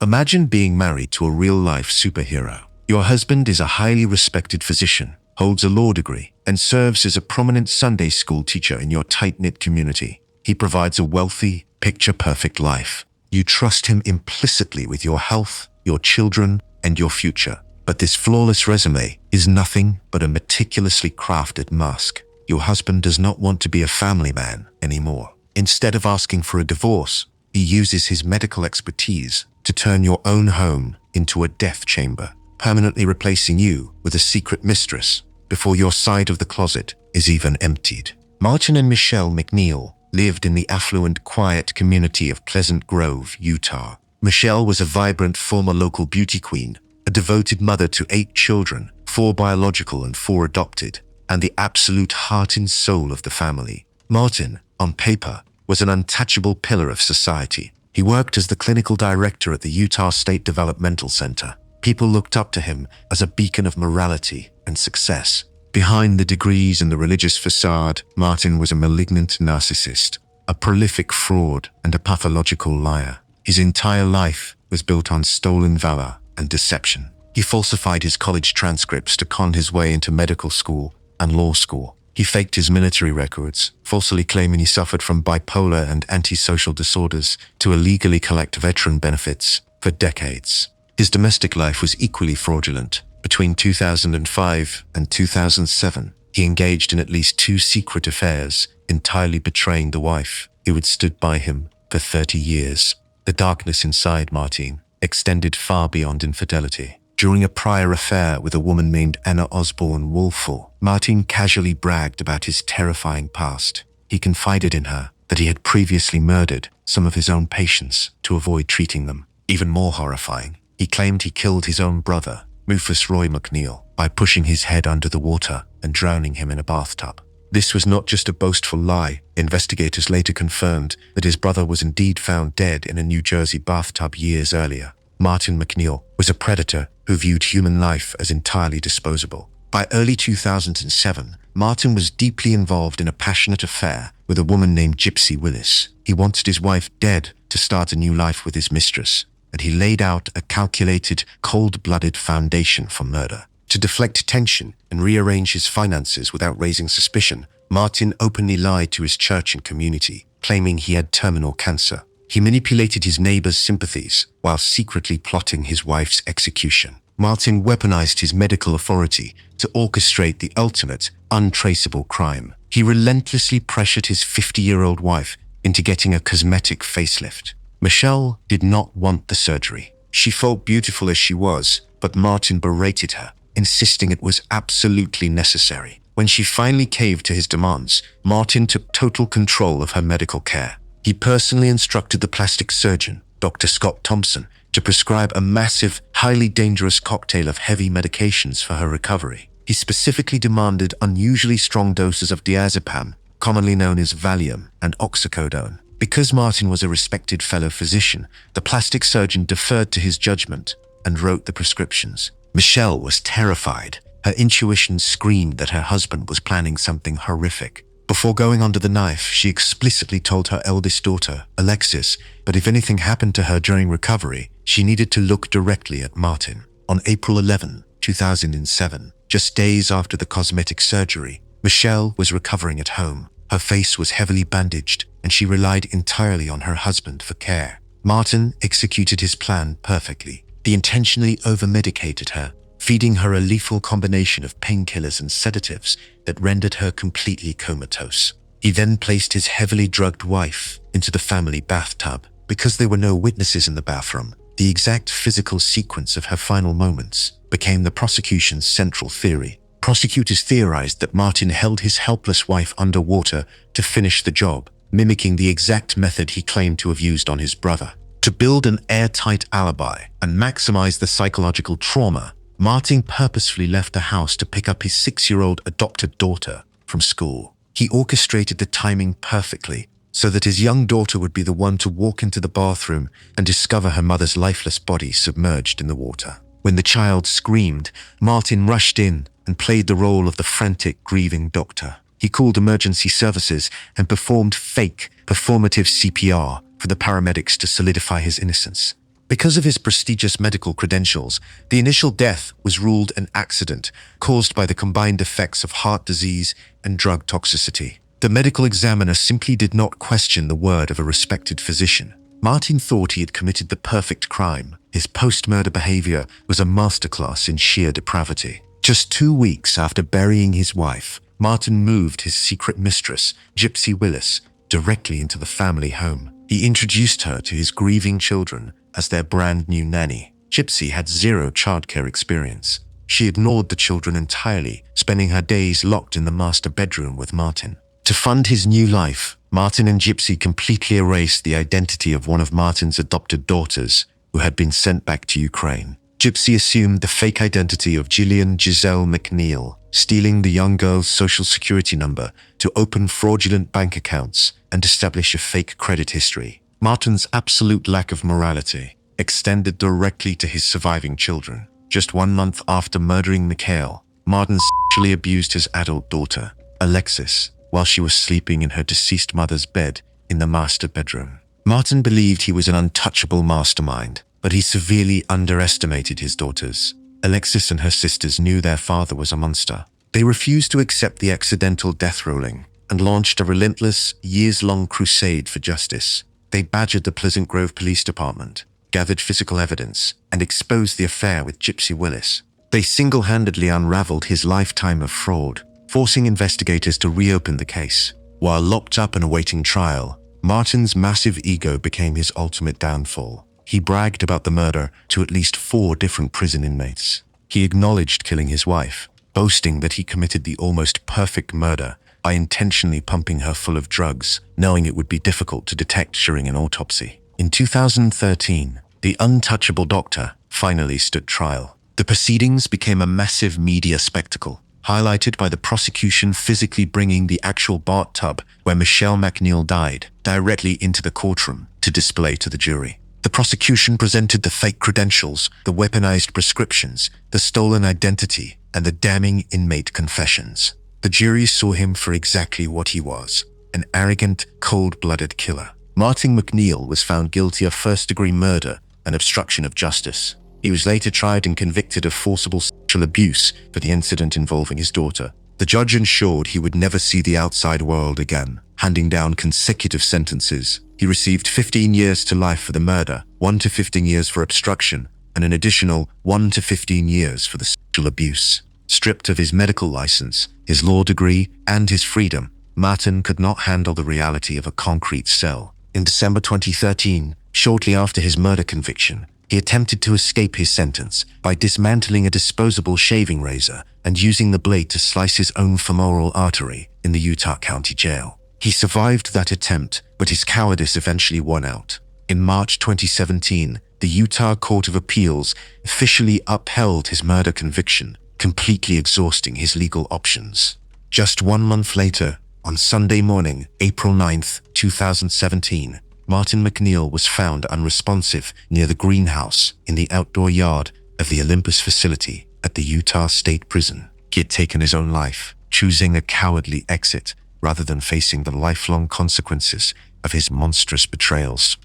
Imagine being married to a real-life superhero. Your husband is a highly respected physician, holds a law degree, and serves as a prominent Sunday school teacher in your tight-knit community. He provides a wealthy, picture-perfect life. You trust him implicitly with your health, your children, and your future. But this flawless resume is nothing but a meticulously crafted mask. Your husband does not want to be a family man anymore. Instead of asking for a divorce, he uses his medical expertise to turn your own home into a death chamber, permanently replacing you with a secret mistress before your side of the closet is even emptied. Martin and Michelle MacNeill lived in the affluent, quiet community of Pleasant Grove, Utah. Michelle was a vibrant former local beauty queen, a devoted mother to 8 children, 4 biological and 4 adopted, and the absolute heart and soul of the family. Martin, on paper, was an untouchable pillar of society. He worked as the clinical director at the Utah State Developmental Center. People looked up to him as a beacon of morality and success. Behind the degrees and the religious facade, Martin was a malignant narcissist, a prolific fraud, and a pathological liar. His entire life was built on stolen valor and deception. He falsified his college transcripts to con his way into medical school and law school. He faked his military records, falsely claiming he suffered from bipolar and antisocial disorders to illegally collect veteran benefits for decades. His domestic life was equally fraudulent. Between 2005 and 2007, he engaged in at least 2 secret affairs, entirely betraying the wife who had stood by him for 30 years. The darkness inside Martin extended far beyond infidelity. During a prior affair with a woman named Anna Osborne Woolful, Martin casually bragged about his terrifying past. He confided in her that he had previously murdered some of his own patients to avoid treating them. Even more horrifying, he claimed he killed his own brother, Rufus Roy MacNeill, by pushing his head under the water and drowning him in a bathtub. This was not just a boastful lie. Investigators later confirmed that his brother was indeed found dead in a New Jersey bathtub years earlier. Martin MacNeill was a predator who viewed human life as entirely disposable. By early 2007, Martin was deeply involved in a passionate affair with a woman named Gypsy Willis. He wanted his wife dead to start a new life with his mistress, and he laid out a calculated, cold-blooded foundation for murder. To deflect tension and rearrange his finances without raising suspicion, Martin openly lied to his church and community, claiming he had terminal cancer. He manipulated his neighbors' sympathies while secretly plotting his wife's execution. Martin weaponized his medical authority to orchestrate the ultimate, untraceable crime. He relentlessly pressured his 50-year-old wife into getting a cosmetic facelift. Michelle did not want the surgery. She felt beautiful as she was, but Martin berated her, insisting it was absolutely necessary. When she finally caved to his demands, Martin took total control of her medical care. He personally instructed the plastic surgeon, Dr. Scott Thompson, to prescribe a massive, highly dangerous cocktail of heavy medications for her recovery. He specifically demanded unusually strong doses of diazepam, commonly known as Valium, and oxycodone. Because Martin was a respected fellow physician, the plastic surgeon deferred to his judgment and wrote the prescriptions. Michelle was terrified. Her intuition screamed that her husband was planning something horrific. Before going under the knife, she explicitly told her eldest daughter, Alexis, that if anything happened to her during recovery, she needed to look directly at Martin. On April 11, 2007, just days after the cosmetic surgery, Michelle was recovering at home. Her face was heavily bandaged, and she relied entirely on her husband for care. Martin executed his plan perfectly. He intentionally over-medicated her, feeding her a lethal combination of painkillers and sedatives that rendered her completely comatose. He then placed his heavily drugged wife into the family bathtub. Because there were no witnesses in the bathroom, the exact physical sequence of her final moments became the prosecution's central theory. Prosecutors theorized that Martin held his helpless wife underwater to finish the job, mimicking the exact method he claimed to have used on his brother. To build an airtight alibi and maximize the psychological trauma, Martin purposefully left the house to pick up his 6-year-old adopted daughter from school. He orchestrated the timing perfectly so that his young daughter would be the one to walk into the bathroom and discover her mother's lifeless body submerged in the water. When the child screamed, Martin rushed in and played the role of the frantic, grieving doctor. He called emergency services and performed fake, performative CPR for the paramedics to solidify his innocence. Because of his prestigious medical credentials, the initial death was ruled an accident caused by the combined effects of heart disease and drug toxicity. The medical examiner simply did not question the word of a respected physician. Martin thought he had committed the perfect crime. His post-murder behavior was a masterclass in sheer depravity. Just 2 weeks after burying his wife, Martin moved his secret mistress, Gypsy Willis, directly into the family home. He introduced her to his grieving children as their brand new nanny. Gypsy had zero childcare experience. She ignored the children entirely, spending her days locked in the master bedroom with Martin. To fund his new life, Martin and Gypsy completely erased the identity of one of Martin's adopted daughters, who had been sent back to Ukraine. Gypsy assumed the fake identity of Gillian Giselle MacNeill, stealing the young girl's social security number to open fraudulent bank accounts and establish a fake credit history. Martin's absolute lack of morality extended directly to his surviving children. Just 1 month after murdering MacNeill, Martin sexually abused his adult daughter, Alexis, while she was sleeping in her deceased mother's bed in the master bedroom. Martin believed he was an untouchable mastermind, but he severely underestimated his daughters. Alexis and her sisters knew their father was a monster. They refused to accept the accidental death ruling and launched a relentless, years-long crusade for justice. They badgered the Pleasant Grove Police Department, gathered physical evidence, and exposed the affair with Gypsy Willis. They single-handedly unraveled his lifetime of fraud, forcing investigators to reopen the case. While locked up and awaiting trial, Martin's massive ego became his ultimate downfall. He bragged about the murder to at least 4 different prison inmates. He acknowledged killing his wife, boasting that he committed the almost perfect murder by intentionally pumping her full of drugs, knowing it would be difficult to detect during an autopsy. In 2013, the untouchable doctor finally stood trial. The proceedings became a massive media spectacle, highlighted by the prosecution physically bringing the actual bathtub where Michelle MacNeill died directly into the courtroom to display to the jury. The prosecution presented the fake credentials, the weaponized prescriptions, the stolen identity, and the damning inmate confessions. The jury saw him for exactly what he was, an arrogant, cold-blooded killer. Martin MacNeill was found guilty of first-degree murder and obstruction of justice. He was later tried and convicted of forcible sexual abuse for the incident involving his daughter. The judge ensured he would never see the outside world again, handing down consecutive sentences. He received 15 years to life for the murder, 1 to 15 years for obstruction, and an additional 1 to 15 years for the sexual abuse. Stripped of his medical license, his law degree, and his freedom, Martin could not handle the reality of a concrete cell. In December 2013, shortly after his murder conviction, he attempted to escape his sentence by dismantling a disposable shaving razor and using the blade to slice his own femoral artery in the Utah County Jail. He survived that attempt, but his cowardice eventually won out. In March 2017, the Utah Court of Appeals officially upheld his murder conviction, completely exhausting his legal options. Just 1 month later, on Sunday morning, April 9th, 2017, Martin MacNeill was found unresponsive near the greenhouse in the outdoor yard of the Olympus facility at the Utah State Prison. He had taken his own life, choosing a cowardly exit rather than facing the lifelong consequences of his monstrous betrayals.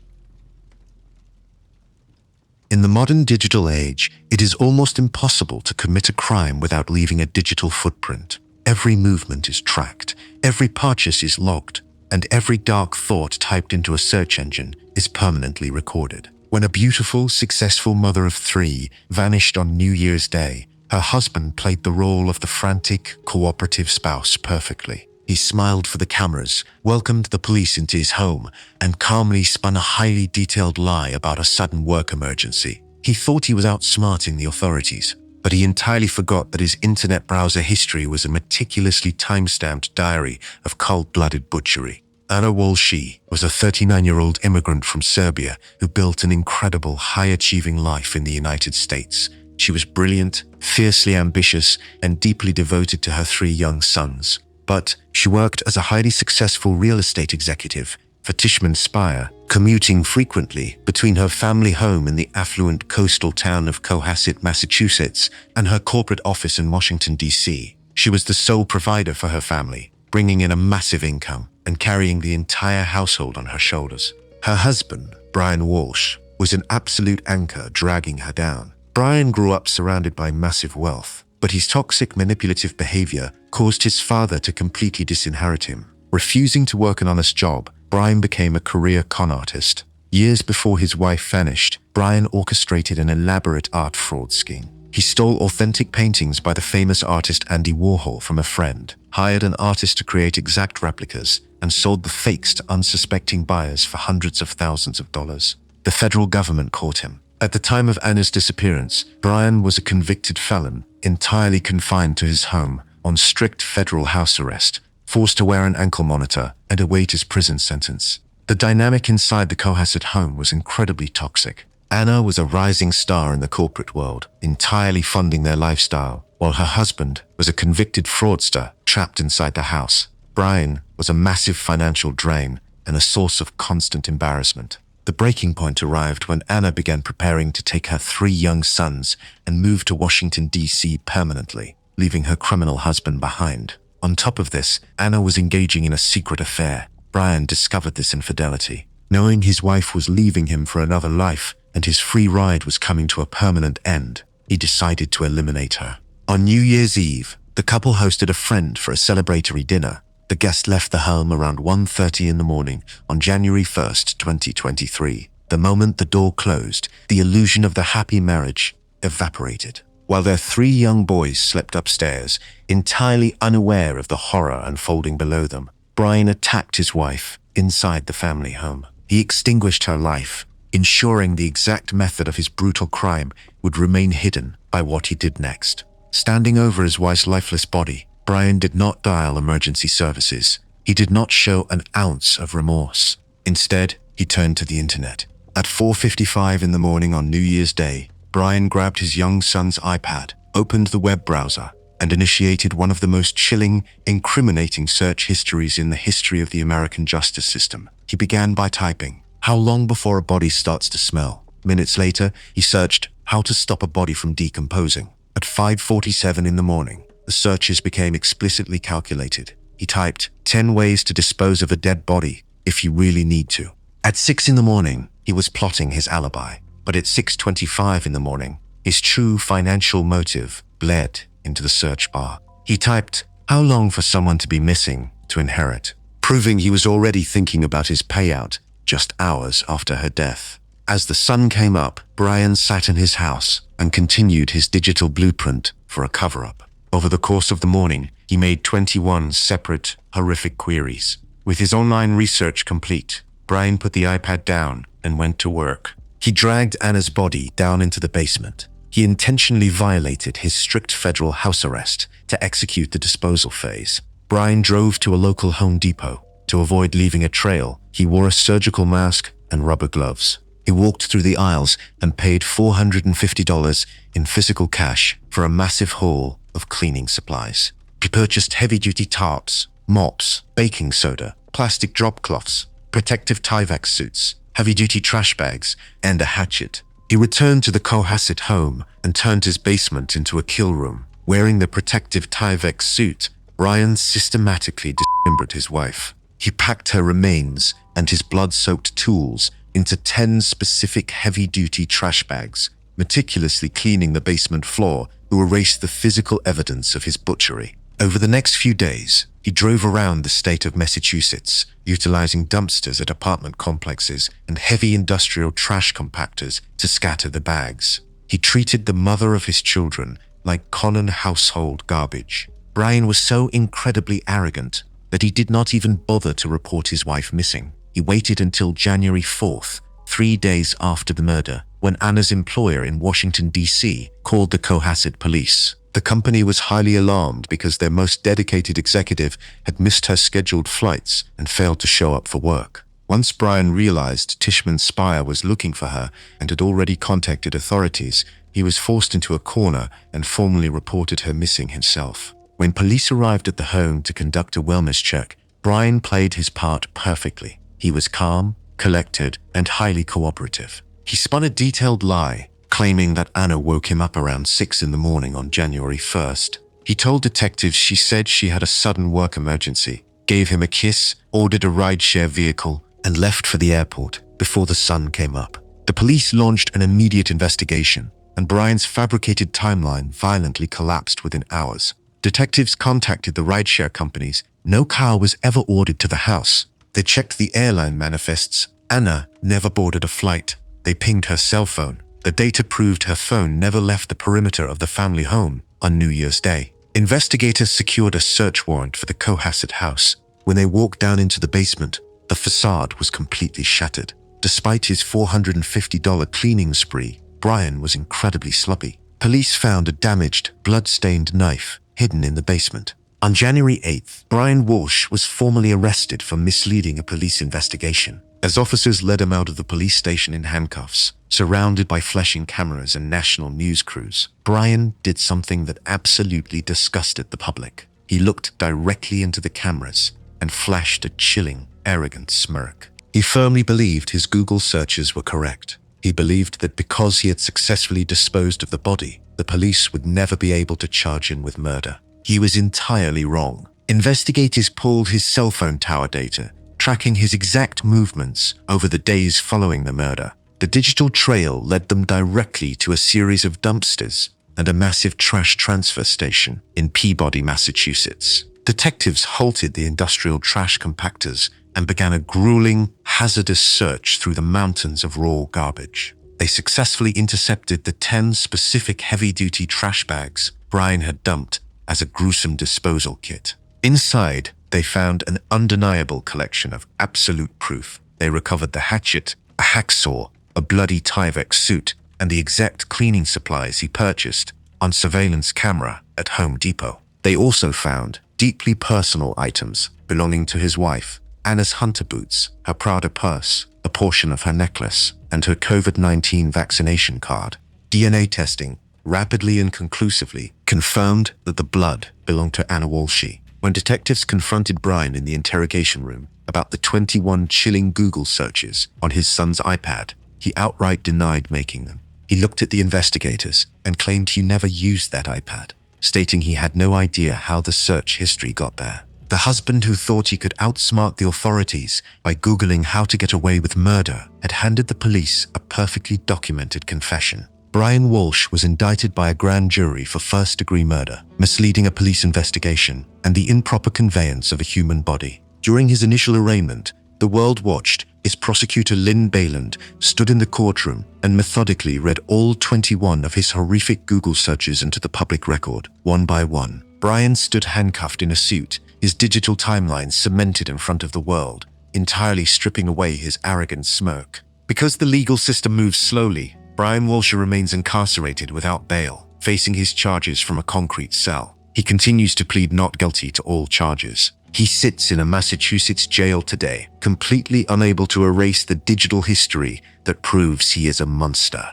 In the modern digital age, it is almost impossible to commit a crime without leaving a digital footprint. Every movement is tracked, every purchase is logged, and every dark thought typed into a search engine is permanently recorded. When a beautiful, successful mother of 3 vanished on New Year's Day, her husband played the role of the frantic, cooperative spouse perfectly. He smiled for the cameras, welcomed the police into his home, and calmly spun a highly detailed lie about a sudden work emergency. He thought he was outsmarting the authorities, but he entirely forgot that his internet browser history was a meticulously time-stamped diary of cold-blooded butchery. Anna Walshe was a 39-year-old immigrant from Serbia who built an incredible, high-achieving life in the United States. She was brilliant, fiercely ambitious, and deeply devoted to her 3 young sons. But she worked as a highly successful real estate executive for Tishman Speyer, commuting frequently between her family home in the affluent coastal town of Cohasset, Massachusetts, and her corporate office in Washington, D.C. She was the sole provider for her family, bringing in a massive income and carrying the entire household on her shoulders. Her husband, Brian Walshe, was an absolute anchor dragging her down. Brian grew up surrounded by massive wealth, but his toxic, manipulative behavior caused his father to completely disinherit him. Refusing to work an honest job, Brian became a career con artist. Years before his wife vanished, Brian orchestrated an elaborate art fraud scheme. He stole authentic paintings by the famous artist Andy Warhol from a friend, hired an artist to create exact replicas, and sold the fakes to unsuspecting buyers for hundreds of thousands of dollars. The federal government caught him. At the time of Anna's disappearance, Brian was a convicted felon, entirely confined to his home, on strict federal house arrest, forced to wear an ankle monitor and await his prison sentence. The dynamic inside the Cohasset home was incredibly toxic. Anna was a rising star in the corporate world, entirely funding their lifestyle, while her husband was a convicted fraudster trapped inside the house. Brian was a massive financial drain and a source of constant embarrassment. The breaking point arrived when Anna began preparing to take her 3 young sons and move to Washington, D.C. permanently, leaving her criminal husband behind. On top of this, Anna was engaging in a secret affair. Brian discovered this infidelity. Knowing his wife was leaving him for another life and his free ride was coming to a permanent end, he decided to eliminate her. On New Year's Eve, the couple hosted a friend for a celebratory dinner. The guest left the home around 1:30 in the morning on January 1st, 2023. The moment the door closed, the illusion of the happy marriage evaporated. While their 3 young boys slept upstairs, entirely unaware of the horror unfolding below them, Brian attacked his wife inside the family home. He extinguished her life, ensuring the exact method of his brutal crime would remain hidden by what he did next. Standing over his wife's lifeless body, Brian did not dial emergency services. He did not show an ounce of remorse. Instead, he turned to the internet. At 4:55 in the morning on New Year's Day, Brian grabbed his young son's iPad, opened the web browser, and initiated one of the most chilling, incriminating search histories in the history of the American justice system. He began by typing, "How long before a body starts to smell?" Minutes later, he searched, "How to stop a body from decomposing." At 5:47 in the morning, the searches became explicitly calculated. He typed, 10 ways to dispose of a dead body if you really need to. At 6 in the morning, he was plotting his alibi. But at 6:25 in the morning, his true financial motive bled into the search bar. He typed, "How long for someone to be missing to inherit?" proving he was already thinking about his payout just hours after her death. As the sun came up, Brian sat in his house and continued his digital blueprint for a cover-up. Over the course of the morning, he made 21 separate, horrific queries. With his online research complete, Brian put the iPad down and went to work. He dragged Anna's body down into the basement. He intentionally violated his strict federal house arrest to execute the disposal phase. Brian drove to a local Home Depot. To avoid leaving a trail, he wore a surgical mask and rubber gloves. He walked through the aisles and paid $450 in physical cash for a massive haul of cleaning supplies. He purchased heavy-duty tarps, mops, baking soda, plastic drop cloths, protective Tyvek suits, heavy-duty trash bags, and a hatchet. He returned to the Cohasset home and turned his basement into a kill room. Wearing the protective Tyvek suit, Brian systematically dismembered his wife. He packed her remains and his blood-soaked tools into 10 specific heavy-duty trash bags, meticulously cleaning the basement floor to erase the physical evidence of his butchery. Over the next few days, he drove around the state of Massachusetts, utilizing dumpsters at apartment complexes and heavy industrial trash compactors to scatter the bags. He treated the mother of his children like common household garbage. Brian was so incredibly arrogant that he did not even bother to report his wife missing. He waited until January 4th, 3 days after the murder, when Anna's employer in Washington, D.C. called the Cohasset police. The company was highly alarmed because their most dedicated executive had missed her scheduled flights and failed to show up for work. Once Brian realized Tishman Speyer was looking for her and had already contacted authorities, he was forced into a corner and formally reported her missing himself. When police arrived at the home to conduct a wellness check, Brian played his part perfectly. He was calm, collected, and highly cooperative. He spun a detailed lie, claiming that Anna woke him up around 6 in the morning on January 1st. He told detectives she said she had a sudden work emergency, gave him a kiss, ordered a rideshare vehicle, and left for the airport before the sun came up. The police launched an immediate investigation, and Brian's fabricated timeline violently collapsed within hours. Detectives contacted the rideshare companies. No car was ever ordered to the house. They checked the airline manifests. Anna never boarded a flight. They pinged her cell phone. The data proved her phone never left the perimeter of the family home on New Year's Day. Investigators secured a search warrant for the Cohasset house. When they walked down into the basement, the facade was completely shattered. Despite his $450 cleaning spree, Brian was incredibly sloppy. Police found a damaged, blood-stained knife hidden in the basement. On January 8th, Brian Walshe was formally arrested for misleading a police investigation. As officers led him out of the police station in handcuffs, surrounded by flashing cameras and national news crews, Brian did something that absolutely disgusted the public. He looked directly into the cameras and flashed a chilling, arrogant smirk. He firmly believed his Google searches were correct. He believed that because he had successfully disposed of the body, the police would never be able to charge him with murder. He was entirely wrong. Investigators pulled his cell phone tower data, tracking his exact movements over the days following the murder. The digital trail led them directly to a series of dumpsters and a massive trash transfer station in Peabody, Massachusetts. Detectives halted the industrial trash compactors and began a grueling, hazardous search through the mountains of raw garbage. They successfully intercepted the 10 specific heavy-duty trash bags Brian had dumped as a gruesome disposal kit. Inside, they found an undeniable collection of absolute proof. They recovered the hatchet, a hacksaw, a bloody Tyvek suit, and the exact cleaning supplies he purchased on surveillance camera at Home Depot. They also found deeply personal items belonging to his wife, Anna's hunter boots, her Prada purse, a portion of her necklace, and her COVID-19 vaccination card. DNA testing rapidly and conclusively confirmed that the blood belonged to Anna Walshe. When detectives confronted Brian in the interrogation room about the 21 chilling Google searches on his son's iPad, he outright denied making them. He looked at the investigators and claimed he never used that iPad, stating he had no idea how the search history got there. The husband who thought he could outsmart the authorities by Googling how to get away with murder had handed the police a perfectly documented confession. Brian Walshe was indicted by a grand jury for first-degree murder, misleading a police investigation, and the improper conveyance of a human body. During his initial arraignment, the world watched as prosecutor Lynn Bayland stood in the courtroom and methodically read all 21 of his horrific Google searches into the public record, one by one. Brian stood handcuffed in a suit, his digital timeline cemented in front of the world, entirely stripping away his arrogant smirk. Because the legal system moves slowly, Brian Walshe remains incarcerated without bail, facing his charges from a concrete cell. He continues to plead not guilty to all charges. He sits in a Massachusetts jail today, completely unable to erase the digital history that proves he is a monster.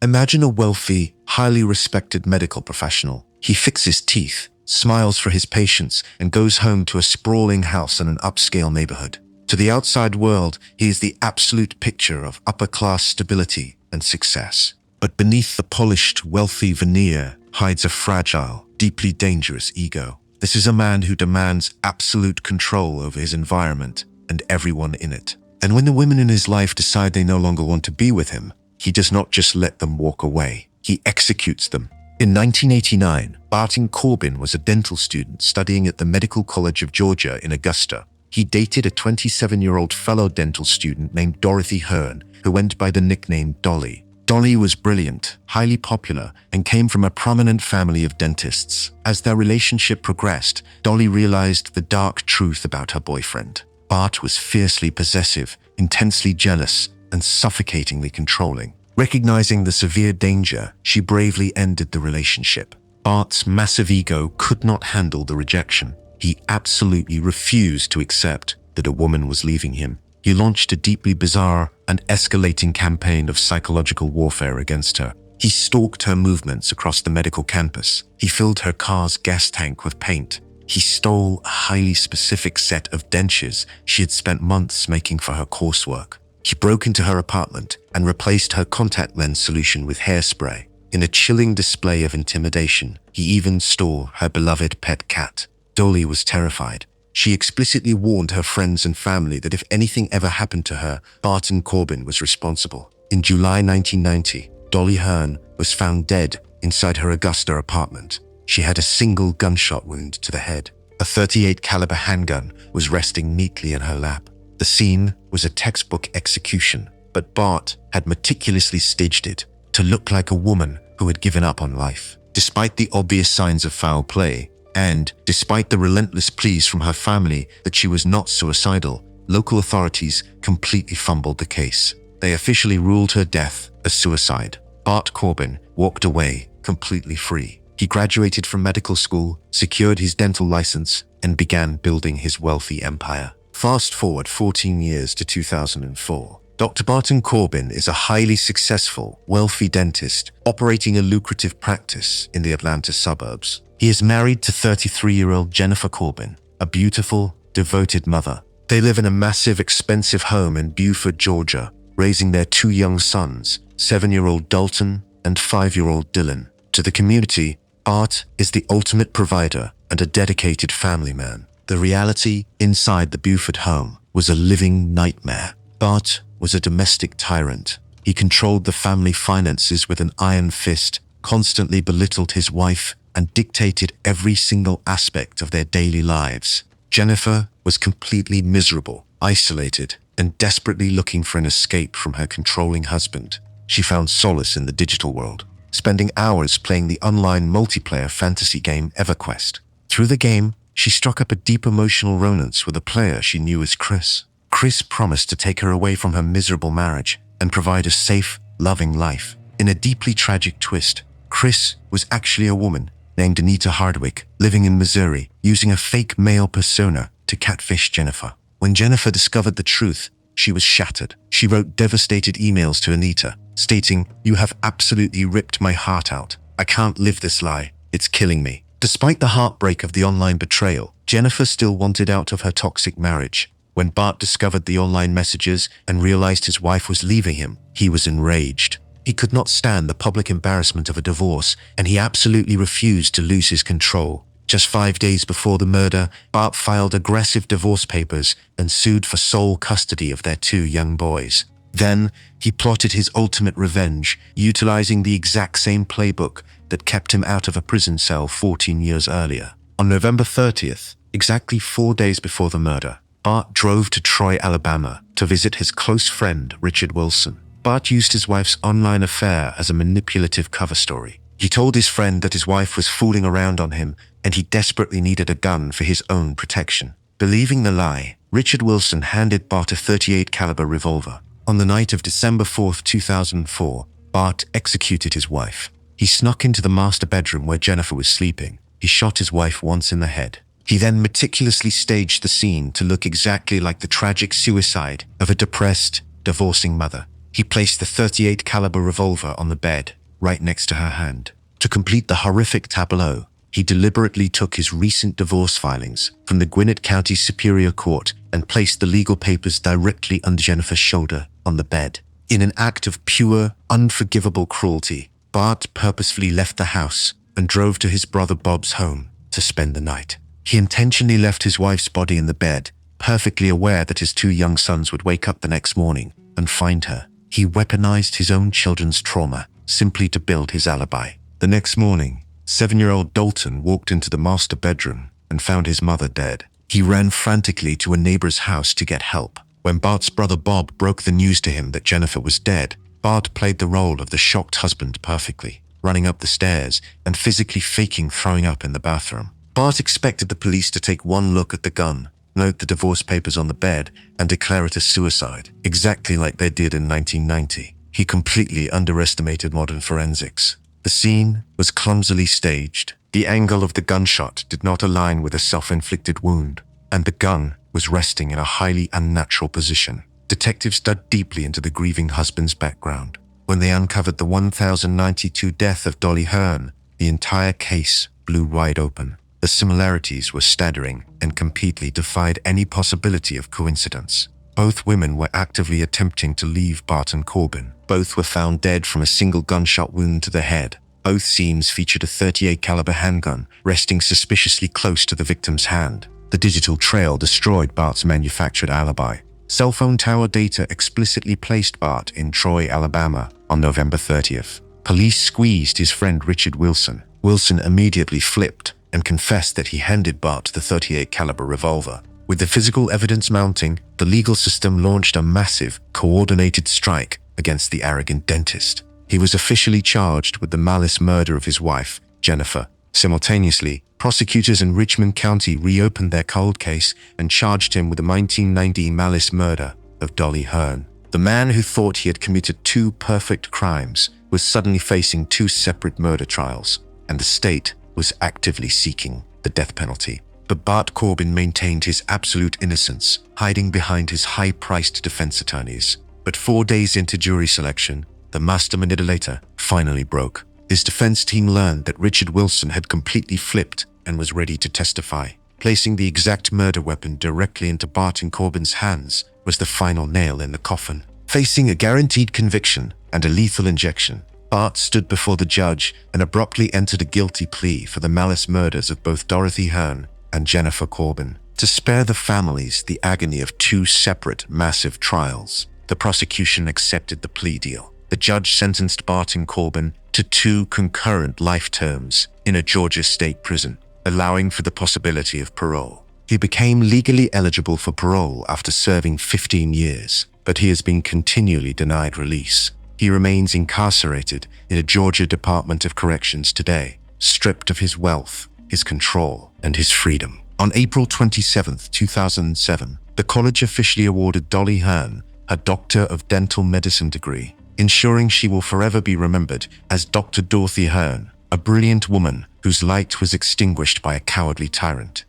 Imagine a wealthy, highly respected medical professional. He fixes teeth, smiles for his patients, and goes home to a sprawling house in an upscale neighborhood. To the outside world, he is the absolute picture of upper-class stability and success. But beneath the polished, wealthy veneer hides a fragile, deeply dangerous ego. This is a man who demands absolute control over his environment and everyone in it. And when the women in his life decide they no longer want to be with him, he does not just let them walk away. He executes them. In 1989, Barton Corbin was a dental student studying at the Medical College of Georgia in Augusta. He dated a 27-year-old fellow dental student named Dorothy Hearn, who went by the nickname Dolly. Dolly was brilliant, highly popular, and came from a prominent family of dentists. As their relationship progressed, Dolly realized the dark truth about her boyfriend. Bart was fiercely possessive, intensely jealous, and suffocatingly controlling. Recognizing the severe danger, she bravely ended the relationship. Bart's massive ego could not handle the rejection. He absolutely refused to accept that a woman was leaving him. He launched a deeply bizarre and escalating campaign of psychological warfare against her. He stalked her movements across the medical campus. He filled her car's gas tank with paint. He stole a highly specific set of dentures she had spent months making for her coursework. He broke into her apartment and replaced her contact lens solution with hairspray. In a chilling display of intimidation, he even stole her beloved pet cat. Dolly was terrified. She explicitly warned her friends and family that if anything ever happened to her, Barton Corbin was responsible. In July 1990, Dolly Hearn was found dead inside her Augusta apartment. She had a single gunshot wound to the head. A .38 caliber handgun was resting neatly in her lap. The scene was a textbook execution, but Bart had meticulously staged it to look like a woman who had given up on life. Despite the obvious signs of foul play, and despite the relentless pleas from her family that she was not suicidal, local authorities completely fumbled the case. They officially ruled her death a suicide. Bart Corbin walked away completely free. He graduated from medical school, secured his dental license, and began building his wealthy empire. Fast forward 14 years to 2004. Dr. Barton Corbin is a highly successful, wealthy dentist operating a lucrative practice in the Atlanta suburbs. He is married to 33-year-old Jennifer Corbin, a beautiful, devoted mother. They live in a massive, expensive home in Beaufort, Georgia, raising their two young sons, 7-year-old Dalton and 5-year-old Dylan. To the community, Bart is the ultimate provider and a dedicated family man. The reality inside the Beaufort home was a living nightmare. Bart was a domestic tyrant. He controlled the family finances with an iron fist, constantly belittled his wife, and dictated every single aspect of their daily lives. Jennifer was completely miserable, isolated, and desperately looking for an escape from her controlling husband. She found solace in the digital world, spending hours playing the online multiplayer fantasy game EverQuest. Through the game, she struck up a deep emotional romance with a player she knew as Chris. Chris promised to take her away from her miserable marriage and provide a safe, loving life. In a deeply tragic twist, Chris was actually a woman named Anita Hardwick, living in Missouri, using a fake male persona to catfish Jennifer. When Jennifer discovered the truth, she was shattered. She wrote devastated emails to Anita, stating, "You have absolutely ripped my heart out. I can't live this lie. It's killing me." Despite the heartbreak of the online betrayal, Jennifer still wanted out of her toxic marriage. When Bart discovered the online messages and realized his wife was leaving him, he was enraged. He could not stand the public embarrassment of a divorce, and he absolutely refused to lose his control. Just 5 days before the murder, Bart filed aggressive divorce papers and sued for sole custody of their 2 young boys. Then, he plotted his ultimate revenge, utilizing the exact same playbook that kept him out of a prison cell 14 years earlier. On November 30th, exactly 4 days before the murder, Bart drove to Troy, Alabama to visit his close friend, Richard Wilson. Bart used his wife's online affair as a manipulative cover story. He told his friend that his wife was fooling around on him and he desperately needed a gun for his own protection. Believing the lie, Richard Wilson handed Bart a .38 caliber revolver. On the night of December 4th, 2004, Bart executed his wife. He snuck into the master bedroom where Jennifer was sleeping. He shot his wife once in the head. He then meticulously staged the scene to look exactly like the tragic suicide of a depressed, divorcing mother. He placed the .38 caliber revolver on the bed, right next to her hand. To complete the horrific tableau, he deliberately took his recent divorce filings from the Gwinnett County Superior Court and placed the legal papers directly under Jennifer's shoulder on the bed. In an act of pure, unforgivable cruelty, Bart purposefully left the house and drove to his brother Bob's home to spend the night. He intentionally left his wife's body in the bed, perfectly aware that his 2 young sons would wake up the next morning and find her. He weaponized his own children's trauma simply to build his alibi. The next morning, 7-year-old Dalton walked into the master bedroom and found his mother dead. He ran frantically to a neighbor's house to get help. When Bart's brother Bob broke the news to him that Jennifer was dead, Bart played the role of the shocked husband perfectly, running up the stairs and physically faking throwing up in the bathroom. Bart expected the police to take one look at the gun, note the divorce papers on the bed, and declare it a suicide, exactly like they did in 1990. he completely underestimated modern forensics. The scene was clumsily staged. The angle of the gunshot did not align with a self-inflicted wound, and the gun was resting in a highly unnatural position. Detectives dug deeply into the grieving husband's background. When they uncovered the 1092 death of Dolly Hearn, the entire case blew wide open. The similarities were staggering and completely defied any possibility of coincidence. Both women were actively attempting to leave Barton Corbin. Both were found dead from a single gunshot wound to the head. Both scenes featured a .38 caliber handgun resting suspiciously close to the victim's hand. The digital trail destroyed Bart's manufactured alibi. Cell phone tower data explicitly placed Bart in Troy, Alabama on November 30th. Police squeezed his friend Richard Wilson. Wilson immediately flipped and confessed that he handed Bart the .38 caliber revolver. With the physical evidence mounting, the legal system launched a massive, coordinated strike against the arrogant dentist. He was officially charged with the malice murder of his wife, Jennifer. Simultaneously, prosecutors in Richmond County reopened their cold case and charged him with the 1990 malice murder of Dolly Hearn. The man who thought he had committed two perfect crimes was suddenly facing two separate murder trials, and the state was actively seeking the death penalty. But Bart Corbin maintained his absolute innocence, hiding behind his high-priced defense attorneys. But 4 days into jury selection, the master manipulator finally broke. His defense team learned that Richard Wilson had completely flipped and was ready to testify. Placing the exact murder weapon directly into Barton Corbin's hands was the final nail in the coffin. Facing a guaranteed conviction and a lethal injection, Bart stood before the judge and abruptly entered a guilty plea for the malice murders of both Dorothy Hearn and Jennifer Corbin. To spare the families the agony of two separate, massive trials, the prosecution accepted the plea deal. The judge sentenced Barton Corbin to 2 concurrent life terms in a Georgia state prison, allowing for the possibility of parole. He became legally eligible for parole after serving 15 years, but he has been continually denied release. He remains incarcerated in a Georgia Department of Corrections today, stripped of his wealth, his control, and his freedom. On April 27, 2007, the college officially awarded Dolly Hearn a Doctor of Dental Medicine degree, ensuring she will forever be remembered as Dr. Dorothy Hearn, a brilliant woman whose light was extinguished by a cowardly tyrant.